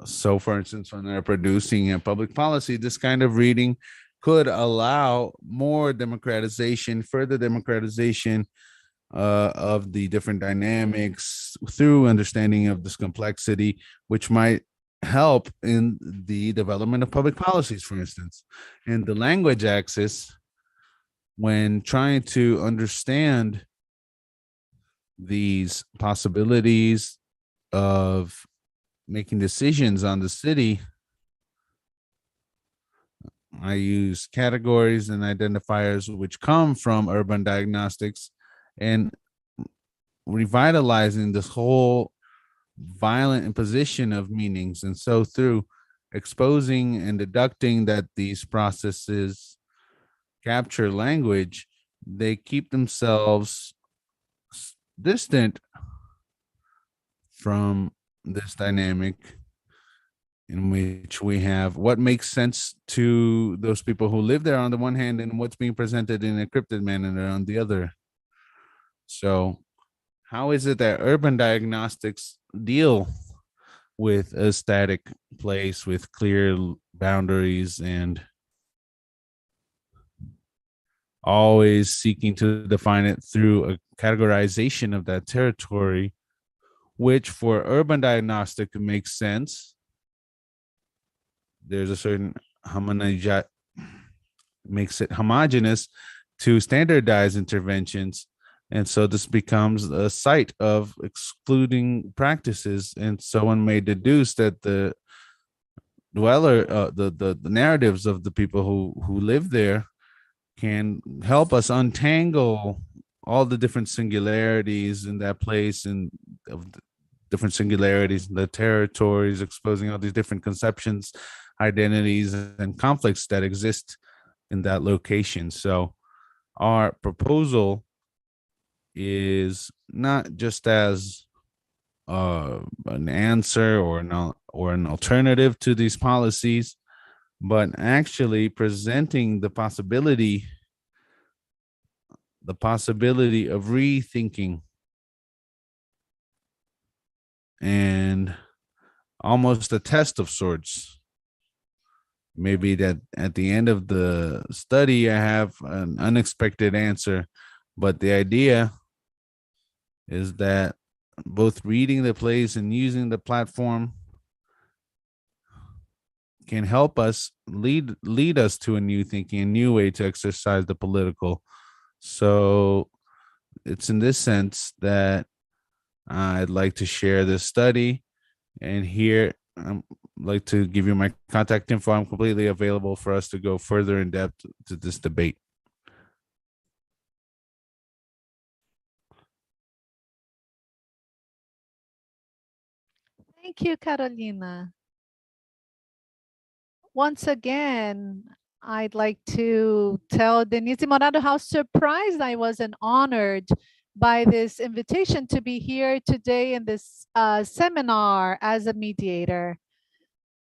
Speaker 2: So, for instance, when they're producing a public policy, this kind of reading could allow more democratization, further democratization of the different dynamics through understanding of this complexity, which might help in the development of public policies, for instance. In the language axis, when trying to understand these possibilities of making decisions on the city, I use categories and identifiers which come from urban diagnostics and revitalizing this whole violent imposition of meanings. And so through exposing and deducting that these processes capture language, they keep themselves distant from this dynamic in which we have what makes sense to those people who live there on the one hand and what's being presented in a encrypted manner on the other. So how is it that urban diagnostics deal with a static place with clear boundaries and always seeking to define it through a categorization of that territory, which for urban diagnostic makes sense? There's a certain makes it homogeneous to standardize interventions. And so this becomes a site of excluding practices. And so one may deduce that the dweller, the narratives of the people who live there can help us untangle all the different singularities in that place and of different singularities in the territories, exposing all these different conceptions, identities, and conflicts that exist in that location. So our proposal is not just as an answer or an alternative to these policies, but actually presenting the possibility of rethinking and almost a test of sorts. Maybe that at the end of the study, I have an unexpected answer, but the idea is that both reading the plays and using the platform can help us lead us to a new thinking, a new way to exercise the political. So it's in this sense that I'd like to share this study, and here I'd like to give you my contact info. I'm completely available for us to go further in depth to this debate.
Speaker 1: Thank you, Carolina. Once again, I'd like to tell Denise Morado how surprised I was and honored by this invitation to be here today in this seminar as a mediator.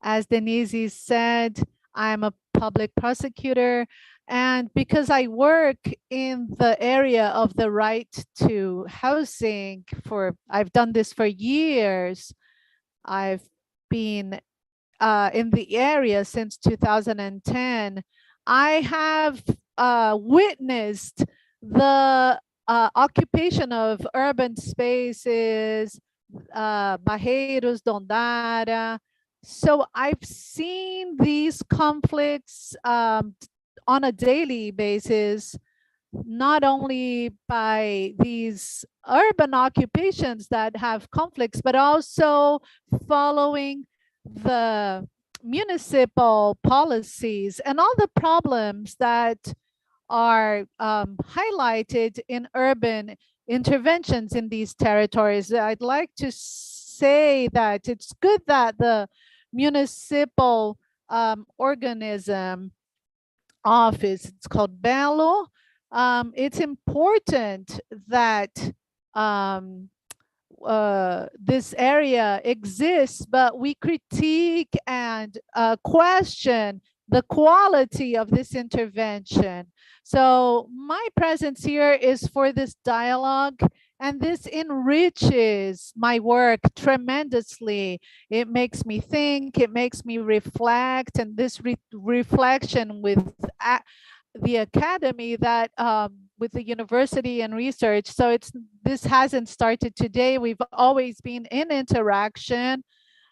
Speaker 1: As Denise said, I'm a public prosecutor, and because I work in the area of the right to housing I've done this for years. I've been in the area since 2010, I have witnessed the occupation of urban spaces, Barreiros, Dondara. So I've seen these conflicts on a daily basis, not only by these urban occupations that have conflicts, but also following the municipal policies and all the problems that are highlighted in urban interventions in these territories. I'd like to say that it's good that the municipal organism office, it's called BELO. It's important that this area exists, but we critique and question the quality of this intervention. So my presence here is for this dialogue, and this enriches my work tremendously. It makes me think, it makes me reflect, and this reflection with the academy that with the university and research. So this hasn't started today. We've always been in interaction,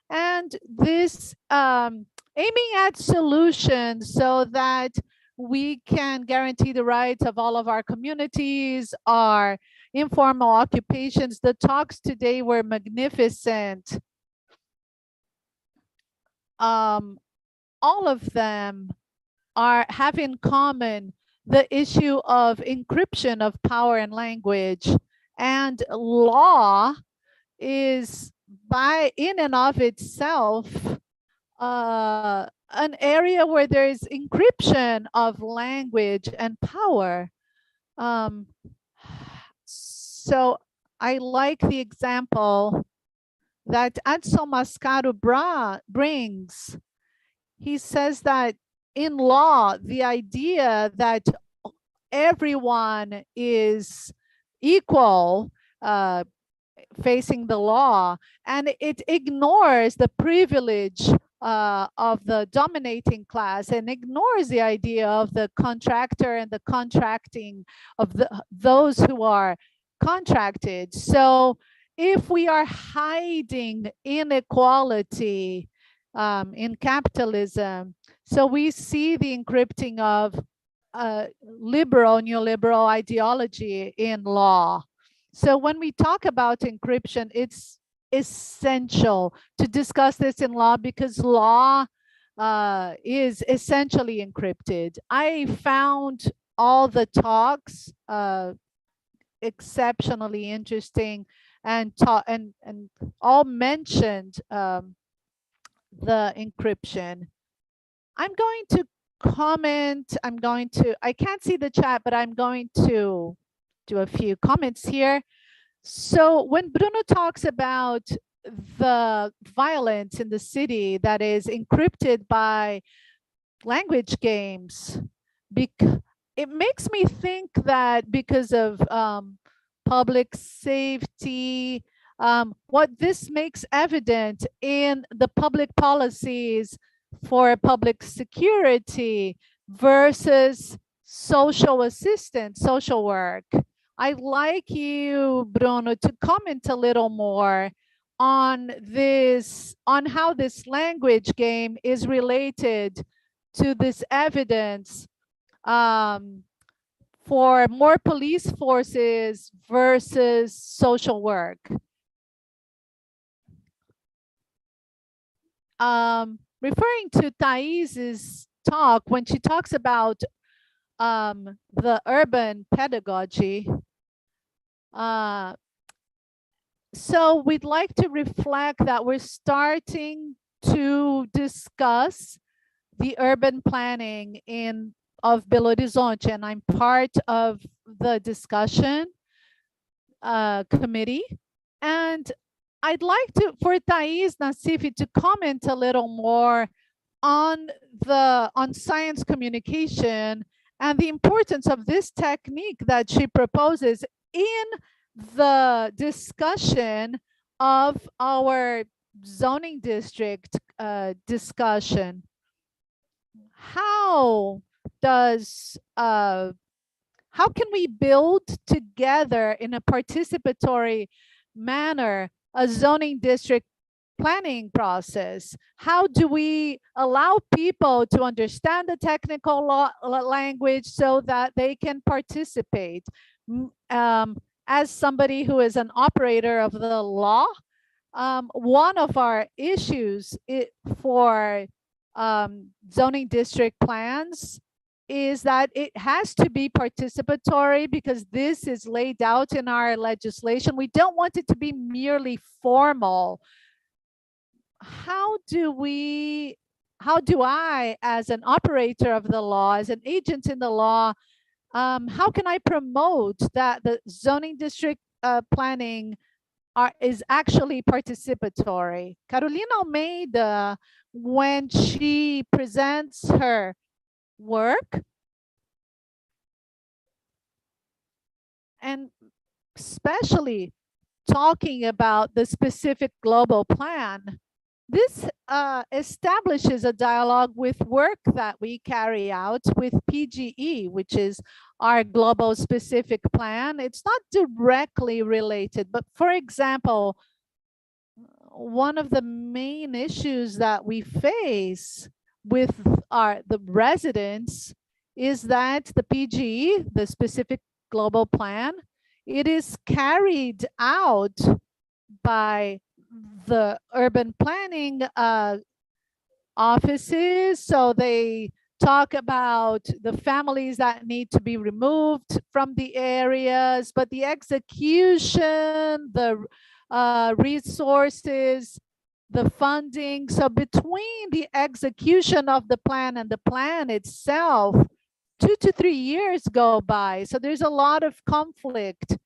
Speaker 1: and this aiming at solutions so that we can guarantee the rights of all of our communities, our informal occupations. The talks today were magnificent. All of them have in common the issue of encryption of power and language, and law is in and of itself an area where there is encryption of language and power. So I like the example that Adson Mascaro brings. He says that in law, the idea that everyone is equal facing the law, and it ignores the privilege of the dominating class and ignores the idea of the contractor and the contracting of those who are contracted. So if we are hiding inequality in capitalism, so we see the encrypting of neoliberal ideology in law. So when we talk about encryption, it's essential to discuss this in law, because law is essentially encrypted. I found all the talks exceptionally interesting, and all mentioned the encryption. I'm going to comment. I can't see the chat, but I'm going to do a few comments here. So when Bruno talks about the violence in the city that is encrypted by language games, it makes me think that because of public safety, what this makes evident in the public policies for public security versus social assistance, social work. I'd like you, Bruno, to comment a little more on this, on how this language game is related to this evidence for more police forces versus social work. Referring to Theis's talk, when she talks about the urban pedagogy, so we'd like to reflect that we're starting to discuss the urban planning of Belo Horizonte, and I'm part of the discussion committee. And I'd like for Thais Nassif to comment a little more on science communication and the importance of this technique that she proposes in the discussion of our zoning district discussion. How can we build together in a participatory manner a zoning district planning process? How do we allow people to understand the technical language so that they can participate? As somebody who is an operator of the law, one of our issues for zoning district plans is that it has to be participatory, because this is laid out in our legislation. We don't want it to be merely formal. How do I, as an operator of the law, as an agent in the law, how can I promote that the zoning district planning is actually participatory? Carolina Almeida, when she presents her work, and especially talking about the specific global plan, this establishes a dialogue with work that we carry out with PGE, which is our global specific plan. It's not directly related, but for example, one of the main issues that we face with the residents is that the PGE, the specific global plan, it is carried out by the urban planning offices. So they talk about the families that need to be removed from the areas, but the execution, the resources, the funding. So between the execution of the plan and the plan itself, 2 to 3 years go by. So there's a lot of conflict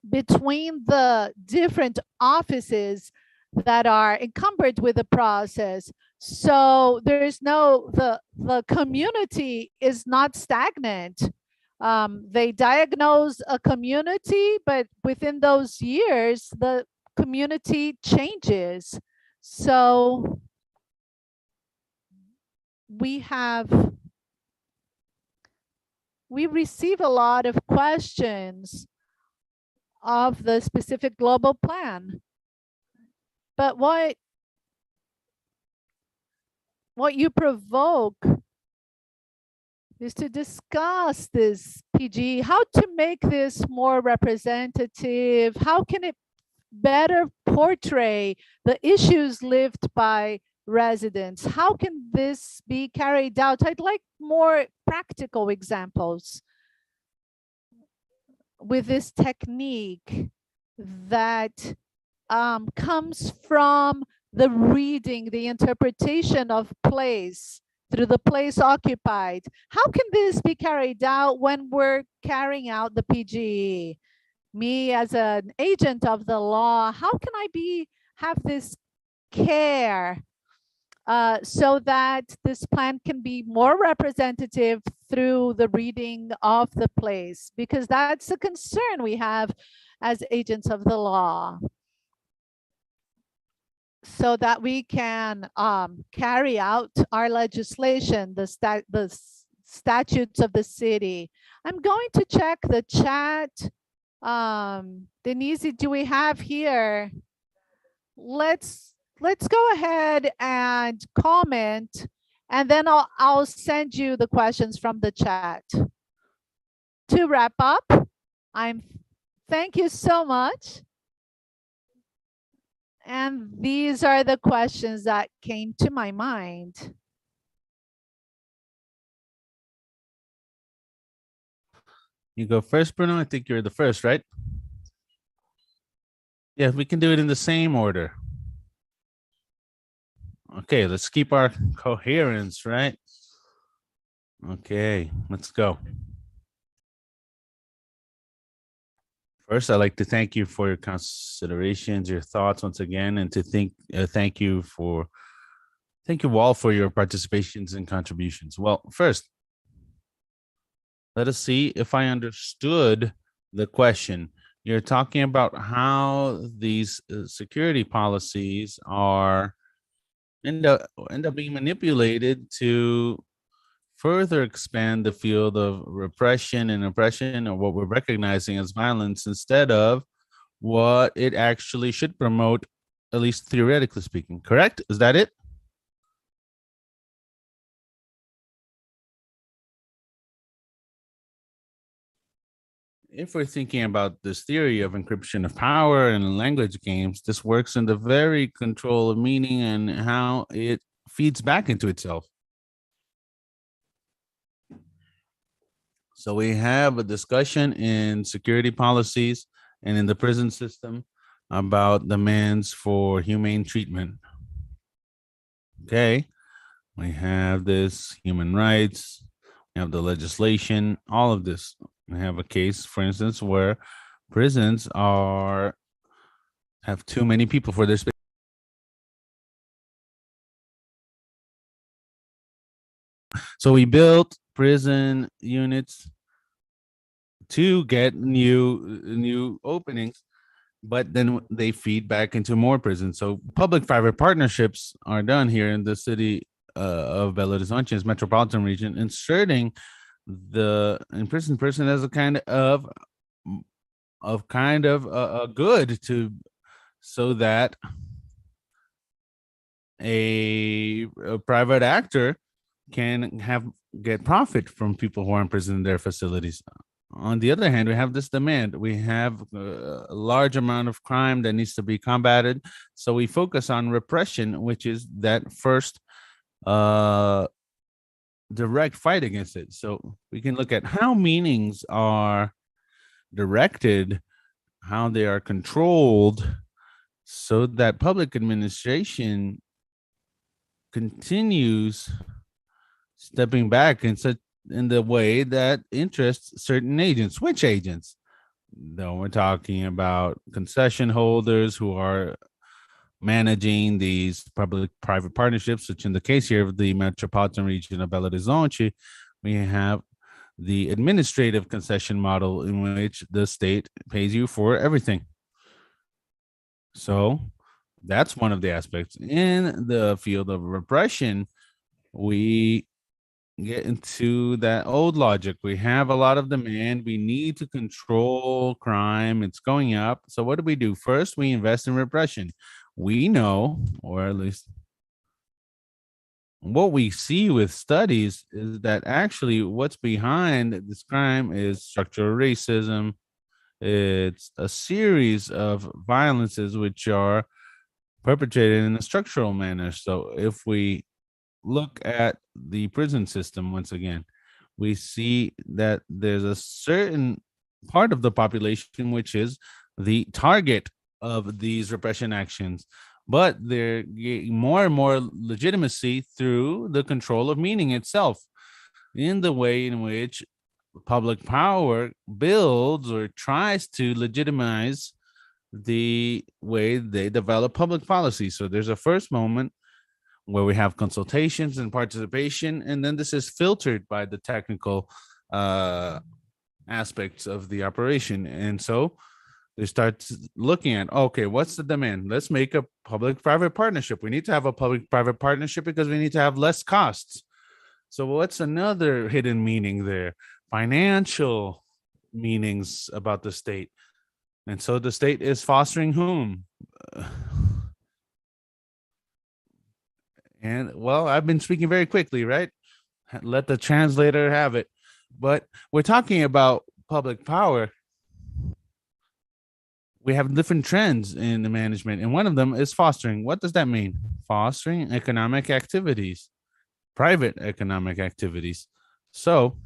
Speaker 1: between the different offices that are encumbered with the process. So there's the community is not stagnant. They diagnose a community, but within those years, the community changes. So we receive a lot of questions of the specific global plan. But what you provoke is to discuss this PG, how to make this more representative, how can it better portray the issues lived by residents, how can this be carried out? I'd like more practical examples with this technique that comes from the reading, the interpretation of place through the place occupied. How can this be carried out when we're carrying out the PGE? Me as an agent of the law, how can I have this care so that this plan can be more representative through the reading of the place? Because that's a concern we have as agents of the law, so that we can carry out our legislation, the statutes of the city. I'm going to check the chat. Denise, do we have here? Let's go ahead and comment, and then I'll send you the questions from the chat. To wrap up, thank you so much. And these are the questions that came to my mind.
Speaker 2: You go first, Bruno. I think you're the first, right? Yeah, we can do it in the same order. Okay, let's keep our coherence, right? Okay, let's go. First, I'd like to thank you for your considerations, your thoughts once again, and to thank you all for your participations and contributions. Well, first, let us see if I understood the question. You're talking about how these security policies are end up being manipulated to further expand the field of repression and oppression, or what we're recognizing as violence, instead of what it actually should promote, at least theoretically speaking. Correct? Is that it? If we're thinking about this theory of encryption of power and language games, this works in the very control of meaning and how it feeds back into itself. So we have a discussion in security policies and in the prison system about demands for humane treatment. Okay, we have this human rights, we have the legislation, all of this. We have a case, for instance, where prisons have too many people for their space. So we built prison units to get new openings, but then they feed back into more prisons. So public-private partnerships are done here in the city of Belo Horizonte's metropolitan region, inserting the imprisoned person as a kind of a good to, so that a private actor can get profit from people who are imprisoned in their facilities. On the other hand, we have this demand. We have a large amount of crime that needs to be combated. So we focus on repression, which is that first direct fight against it. So we can look at how meanings are directed, how they are controlled, so that public administration continues stepping back in the way that interests certain agents. Which agents? Though we're talking about concession holders who are managing these public-private partnerships, which in the case here of the metropolitan region of Belo Horizonte, we have the administrative concession model in which the state pays you for everything. So that's one of the aspects. In the field of repression, we get into that old logic. We have a lot of demand. We need to control crime. It's going up. So what do? First, we invest in repression. We know, or at least what we see with studies, is that actually what's behind this crime is structural racism. It's a series of violences which are perpetrated in a structural manner. So if we look at the prison system once again, we see that there's a certain part of the population which is the target of these repression actions, but they're getting more and more legitimacy through the control of meaning itself, in the way in which public power builds or tries to legitimize the way they develop public policy. So there's a first moment where we have consultations and participation, and then this is filtered by the technical aspects of the operation. And so they start looking at, okay, what's the demand? Let's make a public-private partnership. We need to have a public-private partnership because we need to have less costs. So what's another hidden meaning there? Financial meanings about the state. And so the state is fostering whom? And well, I've been speaking very quickly, right? Let the translator have it. But we're talking about public power. We have different trends in the management, and one of them is fostering. What does that mean? Fostering economic activities, private economic activities. So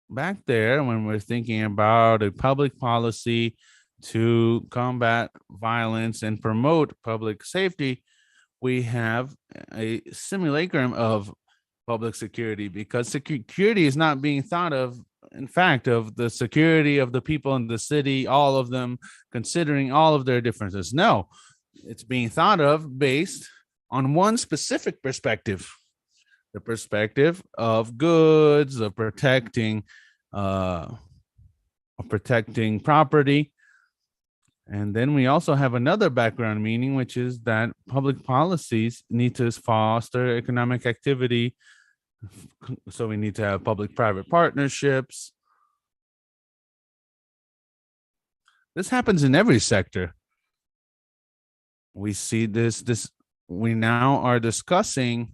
Speaker 2: back there, when we're thinking about a public policy to combat violence and promote public safety, we have a simulacrum of public security, because security is not being thought of, in fact, of the security of the people in the city, all of them, considering all of their differences. No, it's being thought of based on one specific perspective, the perspective of goods, of protecting property. And then we also have another background meaning, which is that public policies need to foster economic activity. So we need to have public-private partnerships. This happens in every sector. We see this. We now are discussing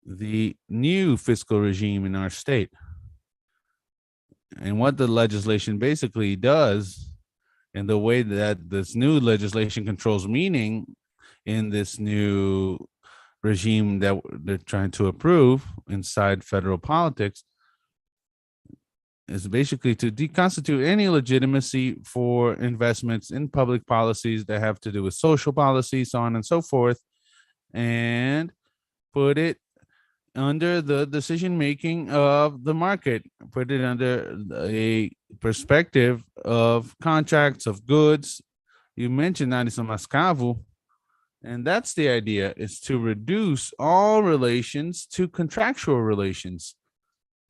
Speaker 2: the new fiscal regime in our state. And what the legislation basically does, and the way that this new legislation controls meaning in this new regime that they're trying to approve inside federal politics, is basically to deconstitute any legitimacy for investments in public policies that have to do with social policy, so on and so forth, and put it under the decision making of the market, put it under a perspective of contracts, of goods. You mentioned Alison Mascavo, and that's the idea, is to reduce all relations to contractual relations.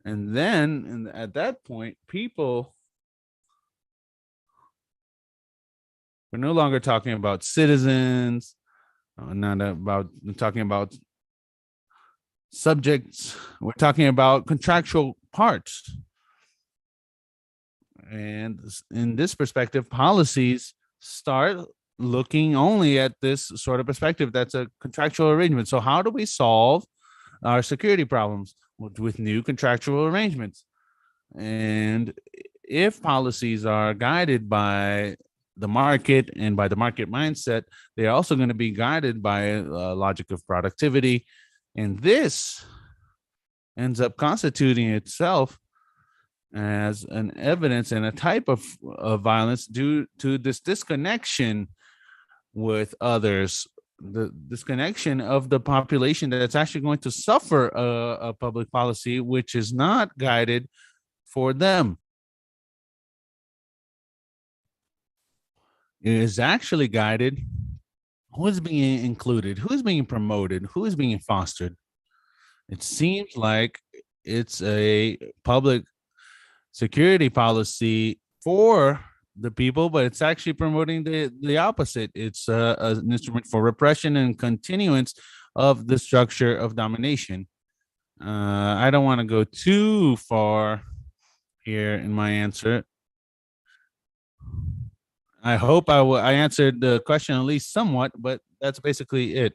Speaker 2: And then at that point, people, we're no longer talking about citizens, not about talking about subjects, we're talking about contractual parts. And in this perspective, policies start looking only at this sort of perspective. That's a contractual arrangement. So how do we solve our security problems? With new contractual arrangements. And if policies are guided by the market and by the market mindset, they're also going to be guided by a logic of productivity. And this ends up constituting itself as an evidence and a type of violence due to this disconnection with others, the disconnection of the population that's actually going to suffer a public policy which is not guided for them. It is actually guided. Who is being included? Who is being promoted? Who is being fostered? It seems like it's a public security policy for the people, but it's actually promoting the opposite. It's an instrument for repression and continuance of the structure of domination. I don't want to go too far here in my answer. I hope I answered the question at least somewhat, but that's basically it.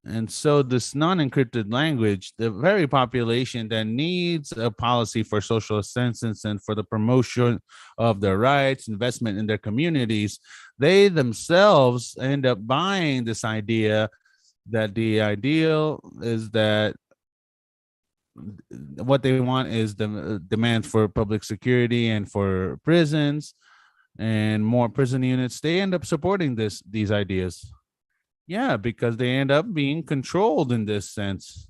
Speaker 2: And so this non-encrypted language, the very population that needs a policy for social assistance and for the promotion of their rights, investment in their communities, they themselves end up buying this idea that the ideal is that what they want is the demand for public security and for prisons and more prison units. They end up supporting these ideas. Yeah, because they end up being controlled in this sense.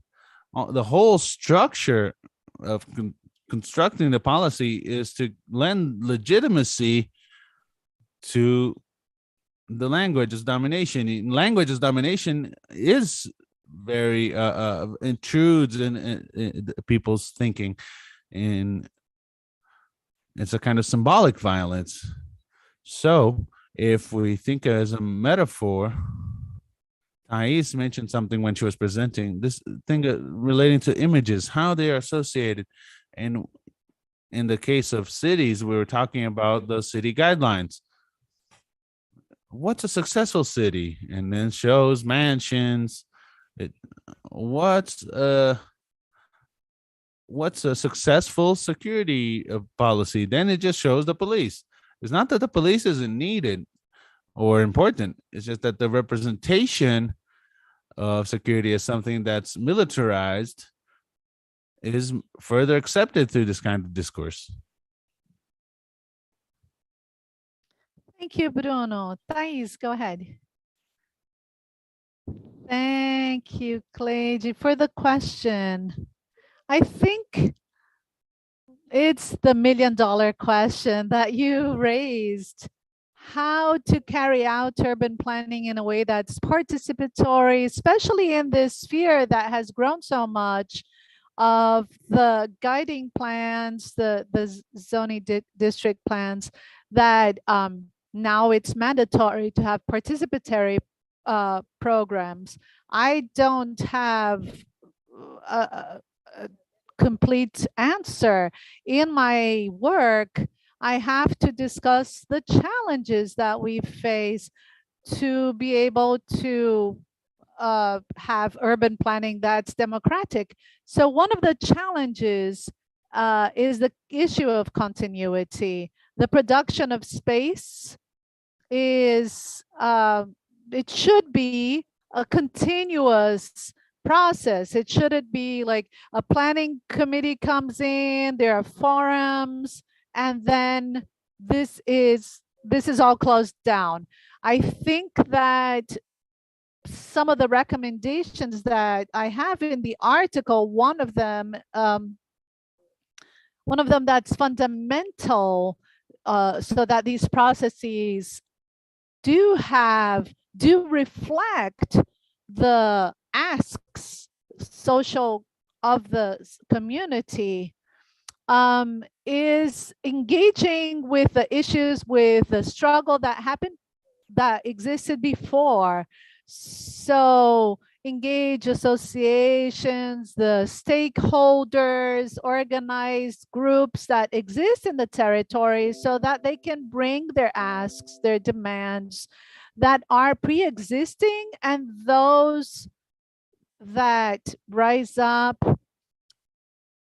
Speaker 2: The whole structure of constructing the policy is to lend legitimacy to the language as domination. Language as domination is very intrudes in people's thinking, and it's a kind of symbolic violence. So if we think as a metaphor, Thais mentioned something when she was presenting this thing relating to images, how they are associated. And in the case of cities, we were talking about the city guidelines. What's a successful city? And then shows mansions. What's a successful security policy? Then it just shows the police. It's not that the police isn't needed or important. It's just that the representation of security as something that's militarized is further accepted through this kind of discourse.
Speaker 1: Thank you, Bruno. Thais, go ahead. Thank you, Cleide, for the question. I think it's the million-dollar question that you raised. How to carry out urban planning in a way that's participatory, especially in this sphere that has grown so much of the guiding plans, the zoning district plans, that now it's mandatory to have participatory programs. I don't have a complete answer. In my work, I have to discuss the challenges that we face to be able to have urban planning that's democratic. So one of the challenges is the issue of continuity. The production of space is, it should be a continuous process. It shouldn't be like a planning committee comes in, there are forums, and then this is all closed down. I think that some of the recommendations that I have in the article, one of them that's fundamental so that these processes do reflect the asks social of the community, is engaging with the issues, with the struggle that existed before. So engage associations, the stakeholders, organized groups that exist in the territory so that they can bring their asks, their demands that are pre-existing and those that rise up.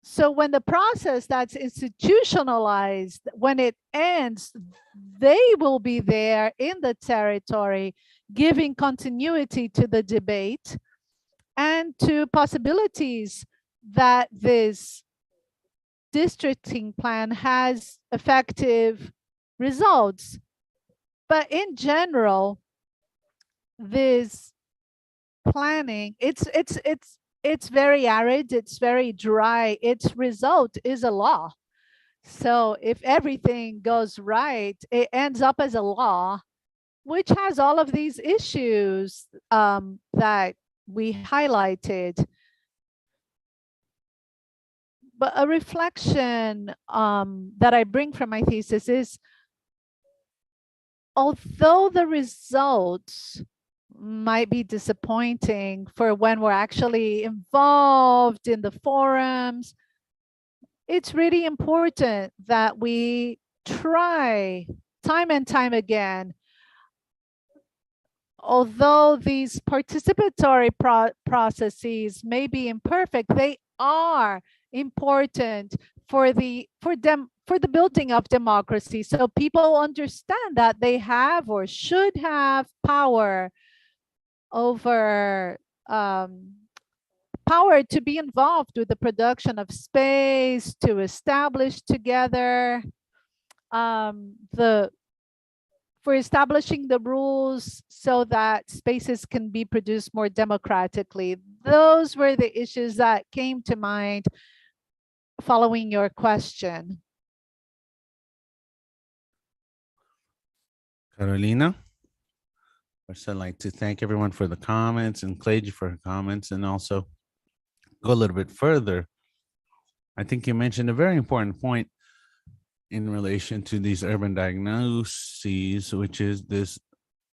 Speaker 1: So when the process that's institutionalized, when it ends, they will be there in the territory, giving continuity to the debate and to possibilities that this districting plan has effective results. But in general, this planning, it's very arid, it's very dry. Its result is a law. So if everything goes right, it ends up as a law, which has all of these issues that we highlighted. But a reflection that I bring from my thesis is, although the results might be disappointing for when we're actually involved in the forums, it's really important that we try time and time again. Although these participatory processes may be imperfect, they are important for the building of democracy. So people understand that they have or should have power over power to be involved with the production of space, to establish together for establishing the rules so that spaces can be produced more democratically. Those were the issues that came to mind following your question.
Speaker 2: Carolina? First, I'd like to thank everyone for the comments and Cleide for her comments, and also go a little bit further. I think you mentioned a very important point in relation to these urban diagnoses, which is this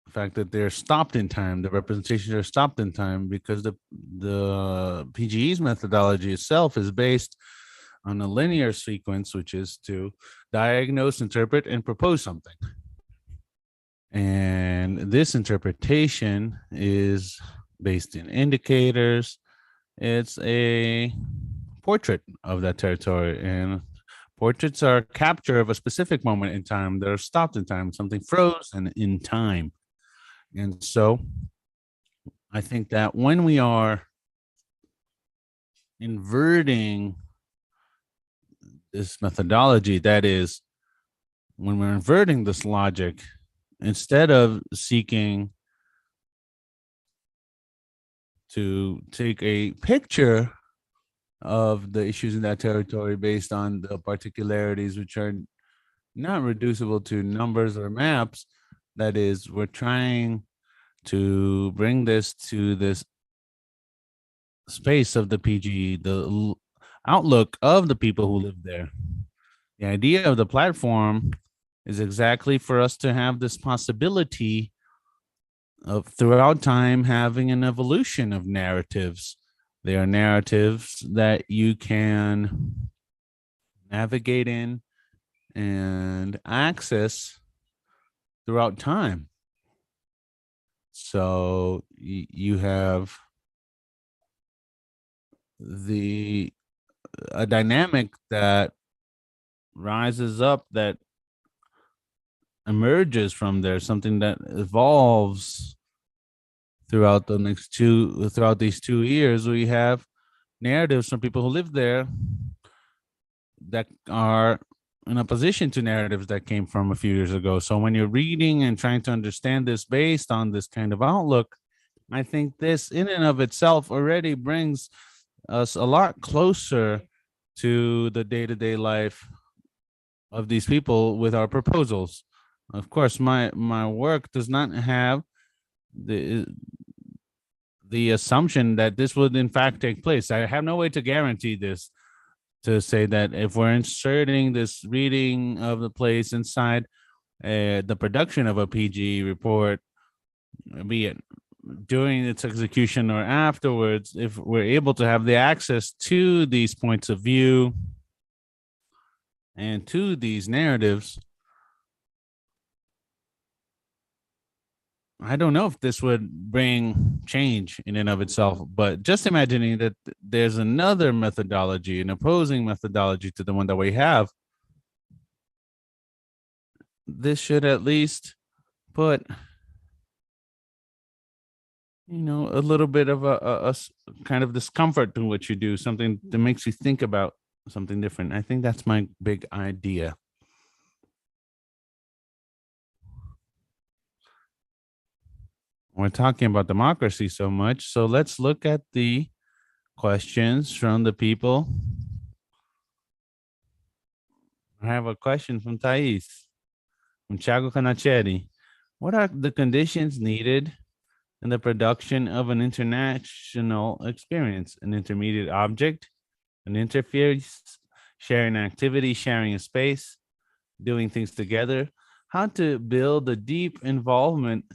Speaker 2: fact that they're stopped in time. The representations are stopped in time because the PGE's methodology itself is based on a linear sequence, which is to diagnose, interpret, and propose something. And this interpretation is based in indicators. It's a portrait of that territory, and portraits are capture of a specific moment in time. They're stopped in time, something frozen in time. And so I think that when we are inverting this methodology, that is, when we're inverting this logic, instead of seeking to take a picture of the issues in that territory based on the particularities, which are not reducible to numbers or maps. That is, we're trying to bring this to this space of the PG, the outlook of the people who live there. The idea of the platform is exactly for us to have this possibility of throughout time having an evolution of narratives. They are narratives that you can navigate in and access throughout time. So you have a dynamic that rises up, that emerges from there, something that evolves throughout these 2 years. We have narratives from people who live there that are in opposition to narratives that came from a few years ago. So when you're reading and trying to understand this based on this kind of outlook, I think this in and of itself already brings us a lot closer to the day-to-day life of these people with our proposals. Of course, my work does not have the assumption that this would in fact take place. I have no way to guarantee this, to say that if we're inserting this reading of the place inside the production of a PG report, be it during its execution or afterwards, if we're able to have the access to these points of view and to these narratives, I don't know if this would bring change in and of itself, but just imagining that there's another methodology, an opposing methodology to the one that we have, this should at least put, a little bit of a kind of discomfort to what you do, something that makes you think about something different. I think that's my big idea. We're talking about democracy so much, so let's look at the questions from the people. I have a question from Thais, from Thiago Canacheri. What are the conditions needed in the production of an international experience? An intermediate object, an interface, sharing activity, sharing a space, doing things together. How to build a deep involvement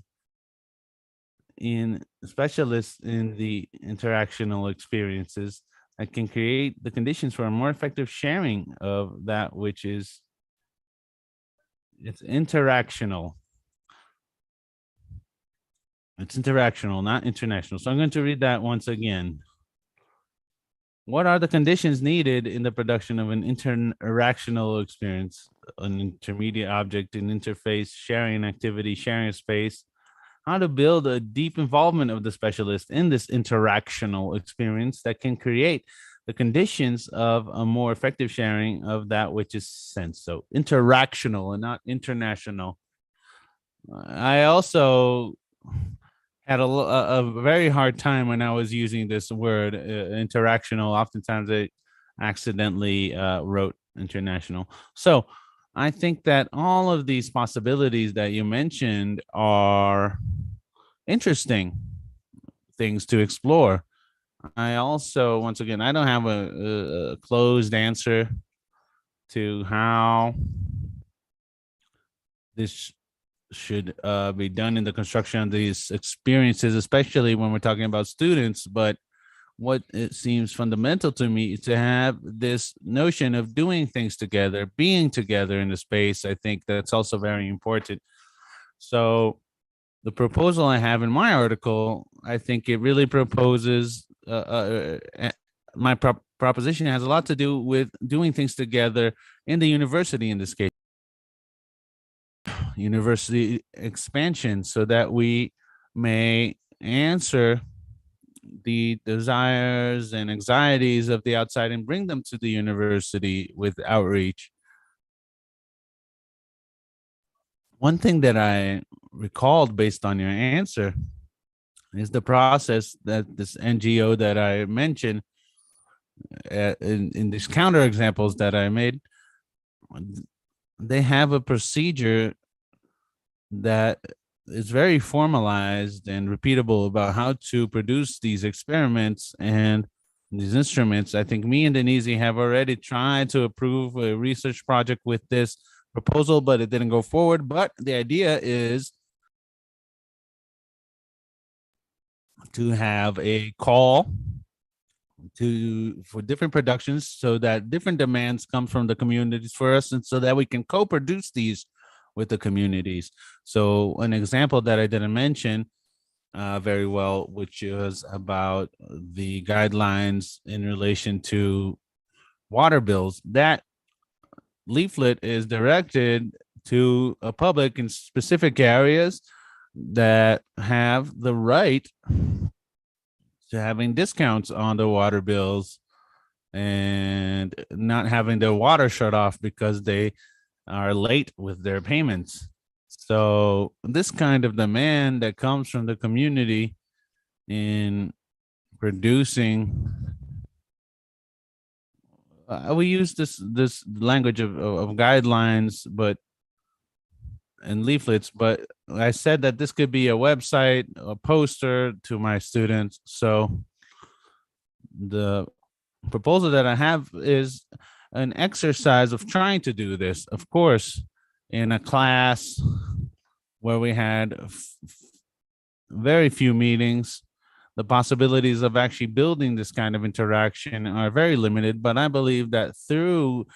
Speaker 2: in specialists in the interactional experiences that can create the conditions for a more effective sharing of that which is, it's interactional. It's interactional, not international. So I'm going to read that once again. What are the conditions needed in the production of an interactional experience? An intermediate object, an interface, sharing an activity, sharing a space. How to build a deep involvement of the specialist in this interactional experience that can create the conditions of a more effective sharing of that which is sensed. So interactional and not international. I also had a very hard time when I was using this word, interactional. Oftentimes I accidentally wrote international. So I think that all of these possibilities that you mentioned are interesting things to explore. I also, once again, I don't have a closed answer to how this should be done in the construction of these experiences, especially when we're talking about students. But what it seems fundamental to me is to have this notion of doing things together, being together in the space. I think that's also very important. So the proposal I have in my article, I think it really proposes, my proposition has a lot to do with doing things together in the university, in this case, university expansion, so that we may answer the desires and anxieties of the outside and bring them to the university with outreach. One thing that I recalled based on your answer is the process that this NGO that I mentioned in these counter examples that I made, they have a procedure that is very formalized and repeatable about how to produce these experiments and these instruments. I think me and Denise have already tried to approve a research project with this proposal, but it didn't go forward. But the idea is to have a call for different productions so that different demands come from the communities for us, and so that we can co-produce these with the communities. So an example that I didn't mention very well, which was about the guidelines in relation to water bills. That leaflet is directed to a public in specific areas that have the right to having discounts on the water bills and not having their water shut off because they are late with their payments. So this kind of demand that comes from the community in producing, we use this language of guidelines, but and leaflets, but I said that this could be a website, a poster to my students. So the proposal that I have is an exercise of trying to do this, of course, in a class where we had very few meetings. The possibilities of actually building this kind of interaction are very limited, but I believe that through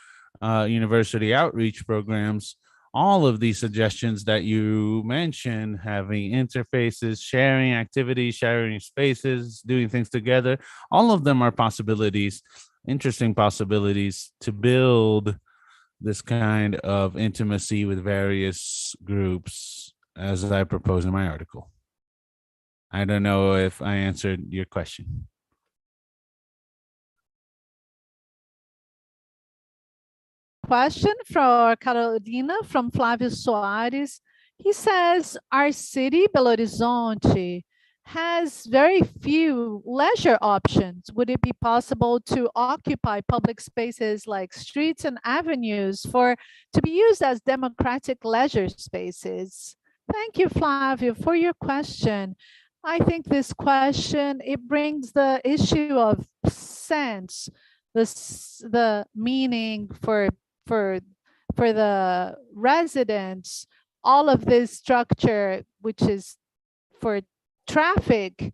Speaker 2: university outreach programs, all of these suggestions that you mentioned, having interfaces, sharing activities, sharing spaces, doing things together, all of them are possibilities, interesting possibilities to build this kind of intimacy with various groups, as I propose in my article. I don't know if I answered your question.
Speaker 1: Question for Carolina from Flávio Soares. He says, our city, Belo Horizonte, has very few leisure options. Would it be possible to occupy public spaces like streets and avenues to be used as democratic leisure spaces? Thank you, Flavio, for your question. I think this question, it brings the issue of sense, the meaning for the residents, all of this structure, which is for traffic,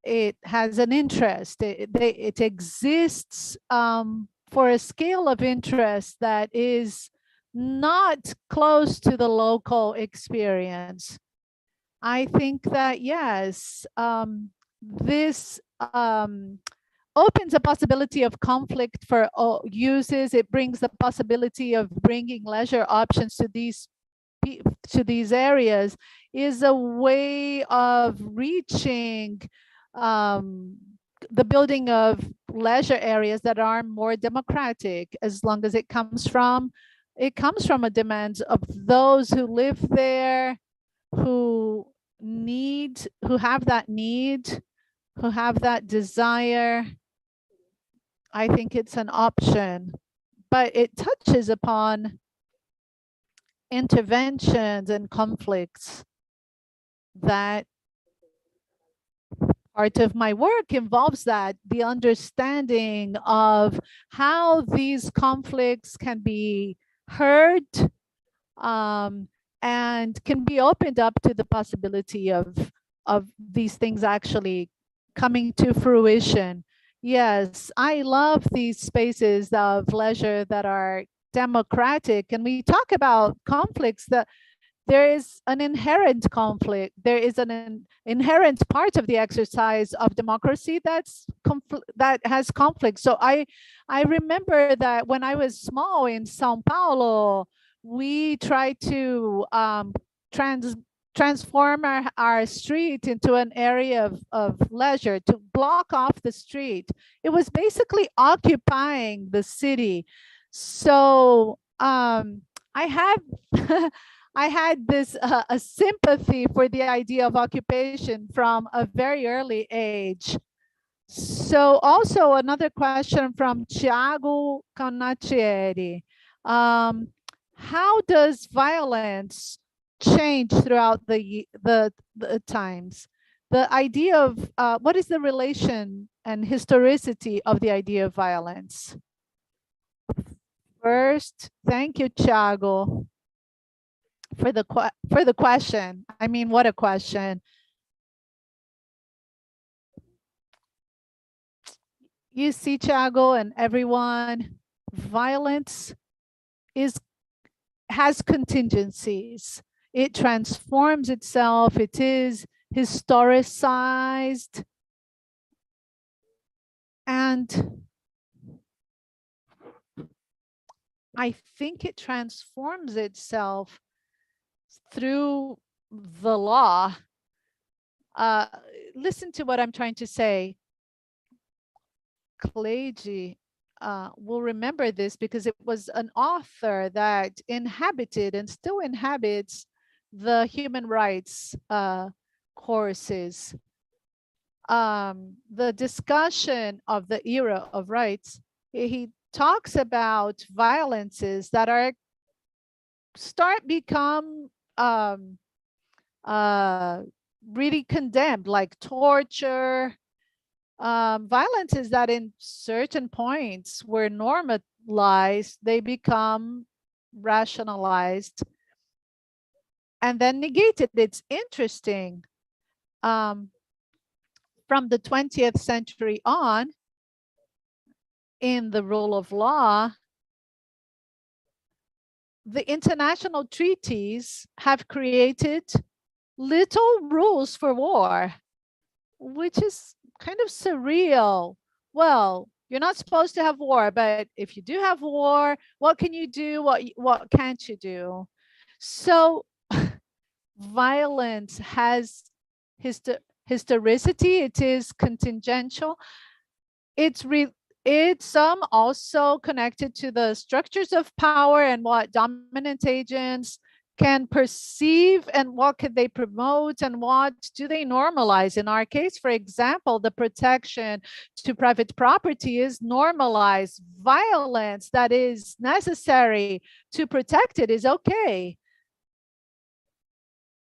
Speaker 1: it has an interest. It exists for a scale of interest that is not close to the local experience. I think that, yes, this opens a possibility of conflict for all uses. It brings the possibility of bringing leisure options to these areas, is a way of reaching the building of leisure areas that are more democratic, as long as it comes from a demand of those who live there, who have that need, who have that desire. I think it's an option, but it touches upon interventions and conflicts that part of my work involves, that the understanding of how these conflicts can be heard and can be opened up to the possibility of these things actually coming to fruition. Yes, I love these spaces of leisure that are democratic. And we talk about conflicts, that there is an inherent conflict. There is an inherent part of the exercise of democracy that has conflict. So I remember that when I was small in Sao Paulo, we tried to transform our street into an area of leisure, to block off the street. It was basically occupying the city. So I have I had this a sympathy for the idea of occupation from a very early age. So also another question from Thiago Canatieri. How does violence change throughout the times? The idea of what is the relation and historicity of the idea of violence? First, thank you, Thiago, for the question. I mean, what a question. You see, Thiago and everyone, violence has contingencies. It transforms itself. It is historicized. And I think it transforms itself through the law. Listen to what I'm trying to say. Cleide will remember this because it was an author that inhabited and still inhabits the human rights courses. The discussion of the era of rights, he talks about violences that are become really condemned, like torture, violences that in certain points were normalized, they become rationalized and then negated. It's interesting. From the 20th century on, in the rule of law, the international treaties have created little rules for war, which is kind of surreal. Well, you're not supposed to have war, but if you do have war, what can you do? What can't you do? So violence has historicity. It is contingential. It's also connected to the structures of power and what dominant agents can perceive and what could they promote and what do they normalize. In our case, for example, the protection to private property is normalized. Violence that is necessary to protect it is okay.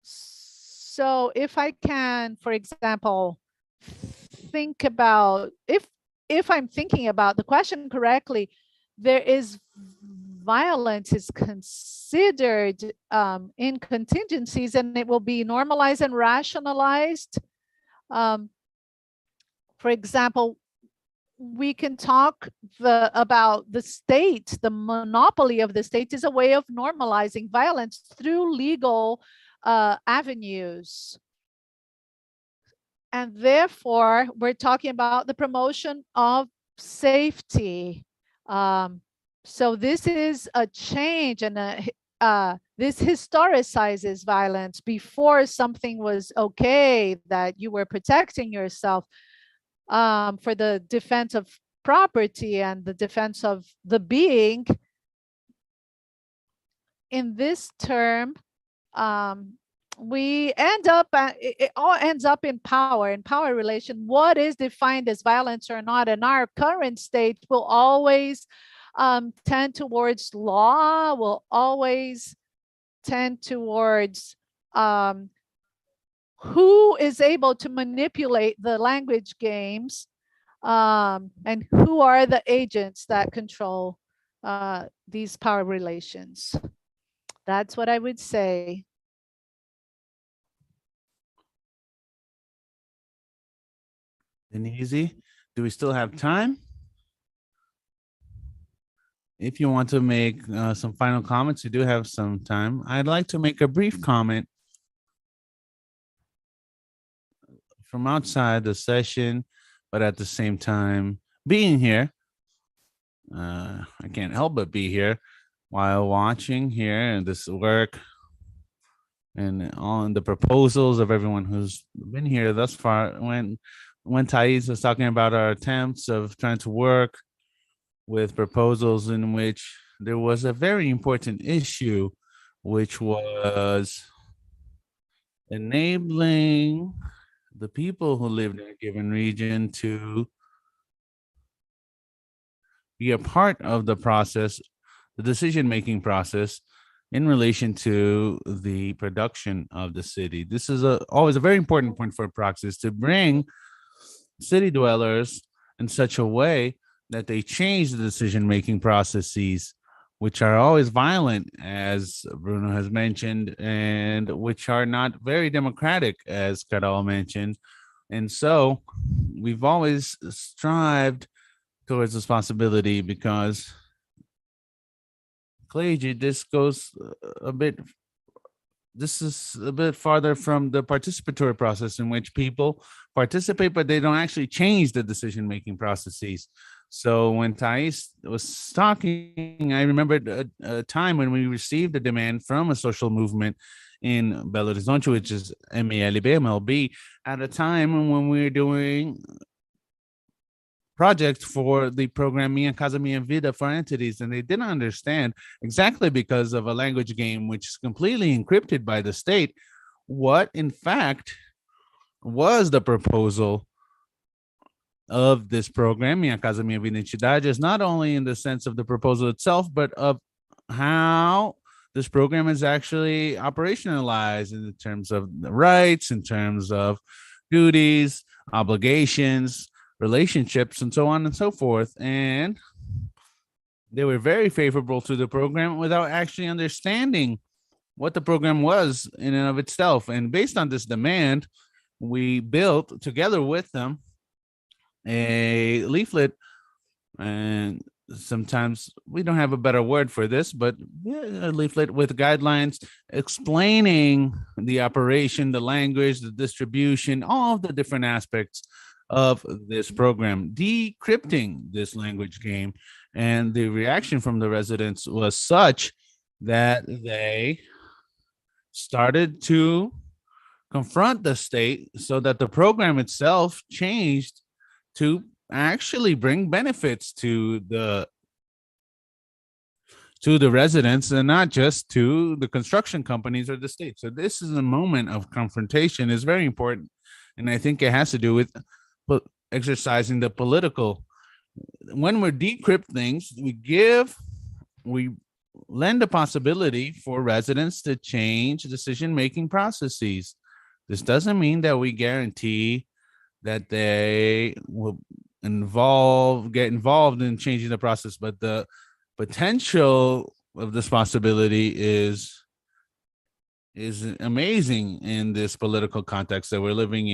Speaker 1: So if I can, for example, think about, if I'm thinking about the question correctly, there is violence is considered in contingencies and it will be normalized and rationalized. For example, we can talk about the state. The monopoly of the state is a way of normalizing violence through legal avenues. And therefore, we're talking about the promotion of safety. So this is a change, and this historicizes violence. Before, something was okay, that you were protecting yourself for the defense of property and the defense of the being. In this term, we end up, it all ends up in power relation. What is defined as violence or not? And our current state will always tend towards law, will always tend towards who is able to manipulate the language games and who are the agents that control these power relations. That's what I would say.
Speaker 2: Denise, do we still have time? If you want to make some final comments, you do have some time. I'd like to make a brief comment from outside the session, but at the same time, being here, I can't help but be here while watching here and this work and on the proposals of everyone who's been here thus far. When Thais was talking about our attempts of trying to work with proposals in which there was a very important issue which was enabling the people who lived in a given region to be a part of the process, the decision-making process in relation to the production of the city. This is always a very important point for Praxis, to bring city dwellers in such a way that they change the decision-making processes, which are always violent, as Bruno has mentioned, and which are not very democratic, as Carol mentioned. And so we've always strived towards this possibility because, Cleide, this is a bit farther from the participatory process in which people participate, but they don't actually change the decision-making processes. So when Thais was talking, I remembered a time when we received a demand from a social movement in Belo Horizonte, which is MLB, at a time when we were doing project for the program Minha Casa Minha Vida for entities, and they didn't understand, exactly because of a language game which is completely encrypted by the state, what in fact was the proposal of this program, Minha Casa Minha Vida Identidade, is not only in the sense of the proposal itself, but of how this program is actually operationalized in terms of the rights, in terms of duties, obligations, relationships, and so on and so forth. And they were very favorable to the program without actually understanding what the program was in and of itself. And based on this demand, we built together with them a leaflet, and sometimes we don't have a better word for this, but a leaflet with guidelines explaining the operation, the language, the distribution, all of the different aspects of this program, decrypting this language game. And the reaction from the residents was such that they started to confront the state so that the program itself changed to actually bring benefits to the residents and not just to the construction companies or the state. So this is a moment of confrontation, is very important. And I think it has to do with exercising the political. When we decrypt things, we lend a possibility for residents to change decision-making processes. This doesn't mean that we guarantee that they will get involved in changing the process, but the potential of this possibility is amazing in this political context that we're living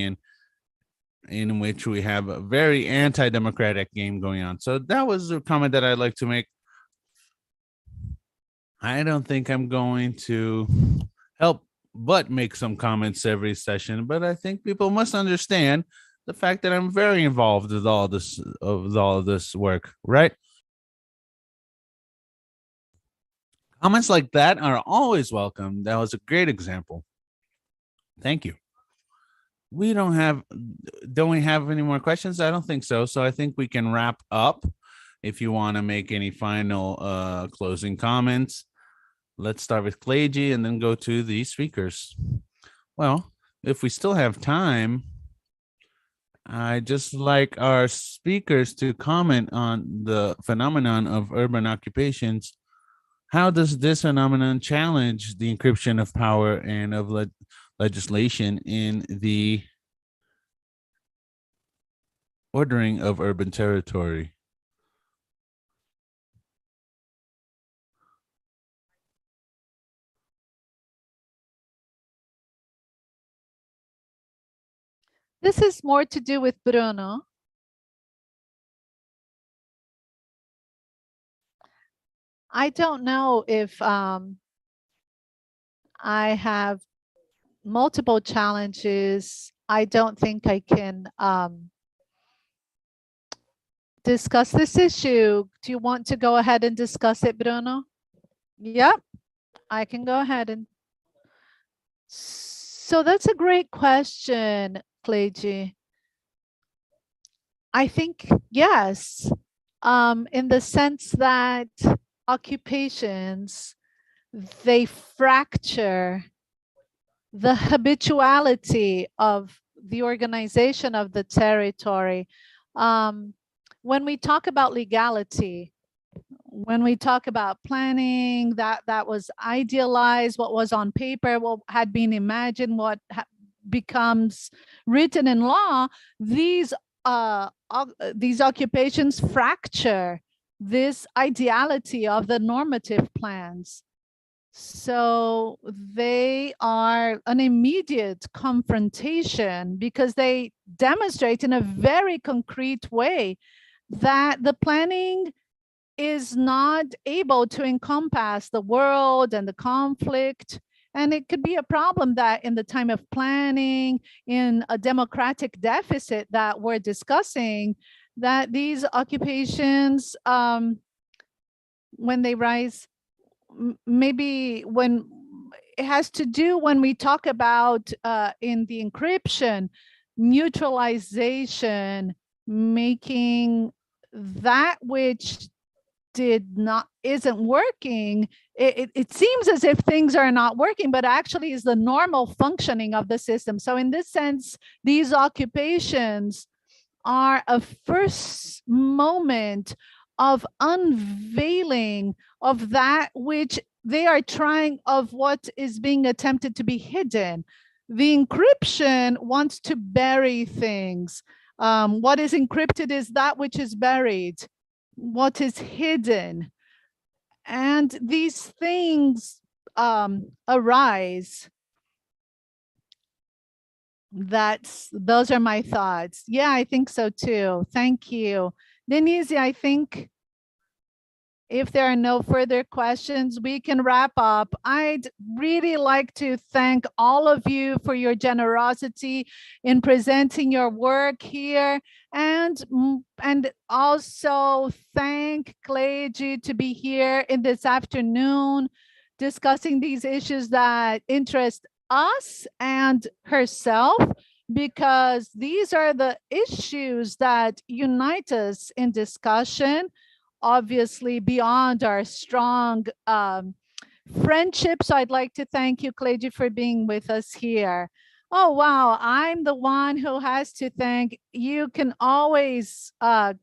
Speaker 2: in which we have a very anti-democratic game going on. So that was a comment that I'd like to make. I don't think I'm going to help but make some comments every session, but I think people must understand the fact that I'm very involved with all this work, right? Comments like that are always welcome. That was a great example. Thank you. Don't we have any more questions? I don't think so. So I think we can wrap up. If you want to make any final closing comments, let's start with Cleide and then go to the speakers. Well, if we still have time, I just like our speakers to comment on the phenomenon of urban occupations. How does this phenomenon challenge the encryption of power and of legislation in the ordering of urban territory?
Speaker 1: This is more to do with Bruno. I don't know if I have multiple challenges. I don't think I can discuss this issue. Do you want to go ahead and discuss it, Bruno? Yep, I can go ahead and. So that's a great question, Cleide. I think yes, in the sense that occupations they fracture the habituality of the organization of the territory. When we talk about legality, when we talk about planning, that was idealized, what was on paper, what had been imagined, what becomes written in law, these occupations fracture this ideality of the normative plans. So they are an immediate confrontation because they demonstrate in a very concrete way that the planning is not able to encompass the world and the conflict. And it could be a problem that in the time of planning, in a democratic deficit that we're discussing, that these occupations, when they rise, maybe when it has to do when we talk about in the encryption, neutralization, making that which isn't working, it seems as if things are not working, but actually is the normal functioning of the system. So in this sense, these occupations are a first moment of unveiling of that which they are trying, of what is being attempted to be hidden. The encryption wants to bury things. What is encrypted is that which is buried, what is hidden. And these things arise. Those are my thoughts. Yeah, I think so too. Thank you. Denise, I think if there are no further questions, we can wrap up. I'd really like to thank all of you for your generosity in presenting your work here, and also thank Cleide to be here in this afternoon discussing these issues that interest us and herself, because these are the issues that unite us in discussion, obviously beyond our strong friendship. So I'd like to thank you, Cleide, for being with us here. Oh, wow, I'm the one who has to thank. You can always, in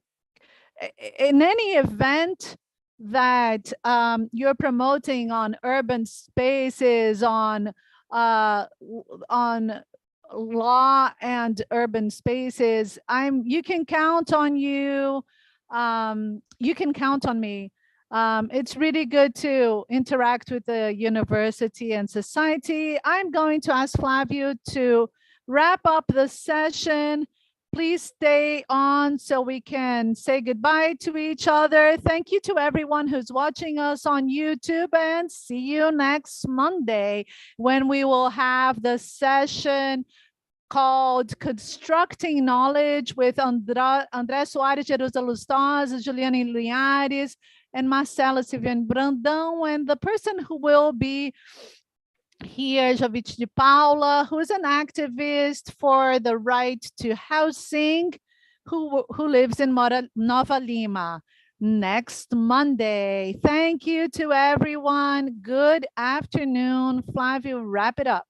Speaker 1: any event that you're promoting on urban spaces, on law and urban spaces, you can count on you. You can count on me. It's really good to interact with the university and society. I'm going to ask Flavio to wrap up the session. Please stay on so we can say goodbye to each other. Thank you to everyone who's watching us on YouTube, and see you next Monday when we will have the session called Constructing Knowledge with André Soares, Jerusa Lustosa, Juliana Linhares, and Marcela Silviane Brandão, and the person who will be here, Jovite de Paula, who is an activist for the right to housing, who lives in Nova Lima, next Monday. Thank you to everyone. Good afternoon. Flavio, wrap it up.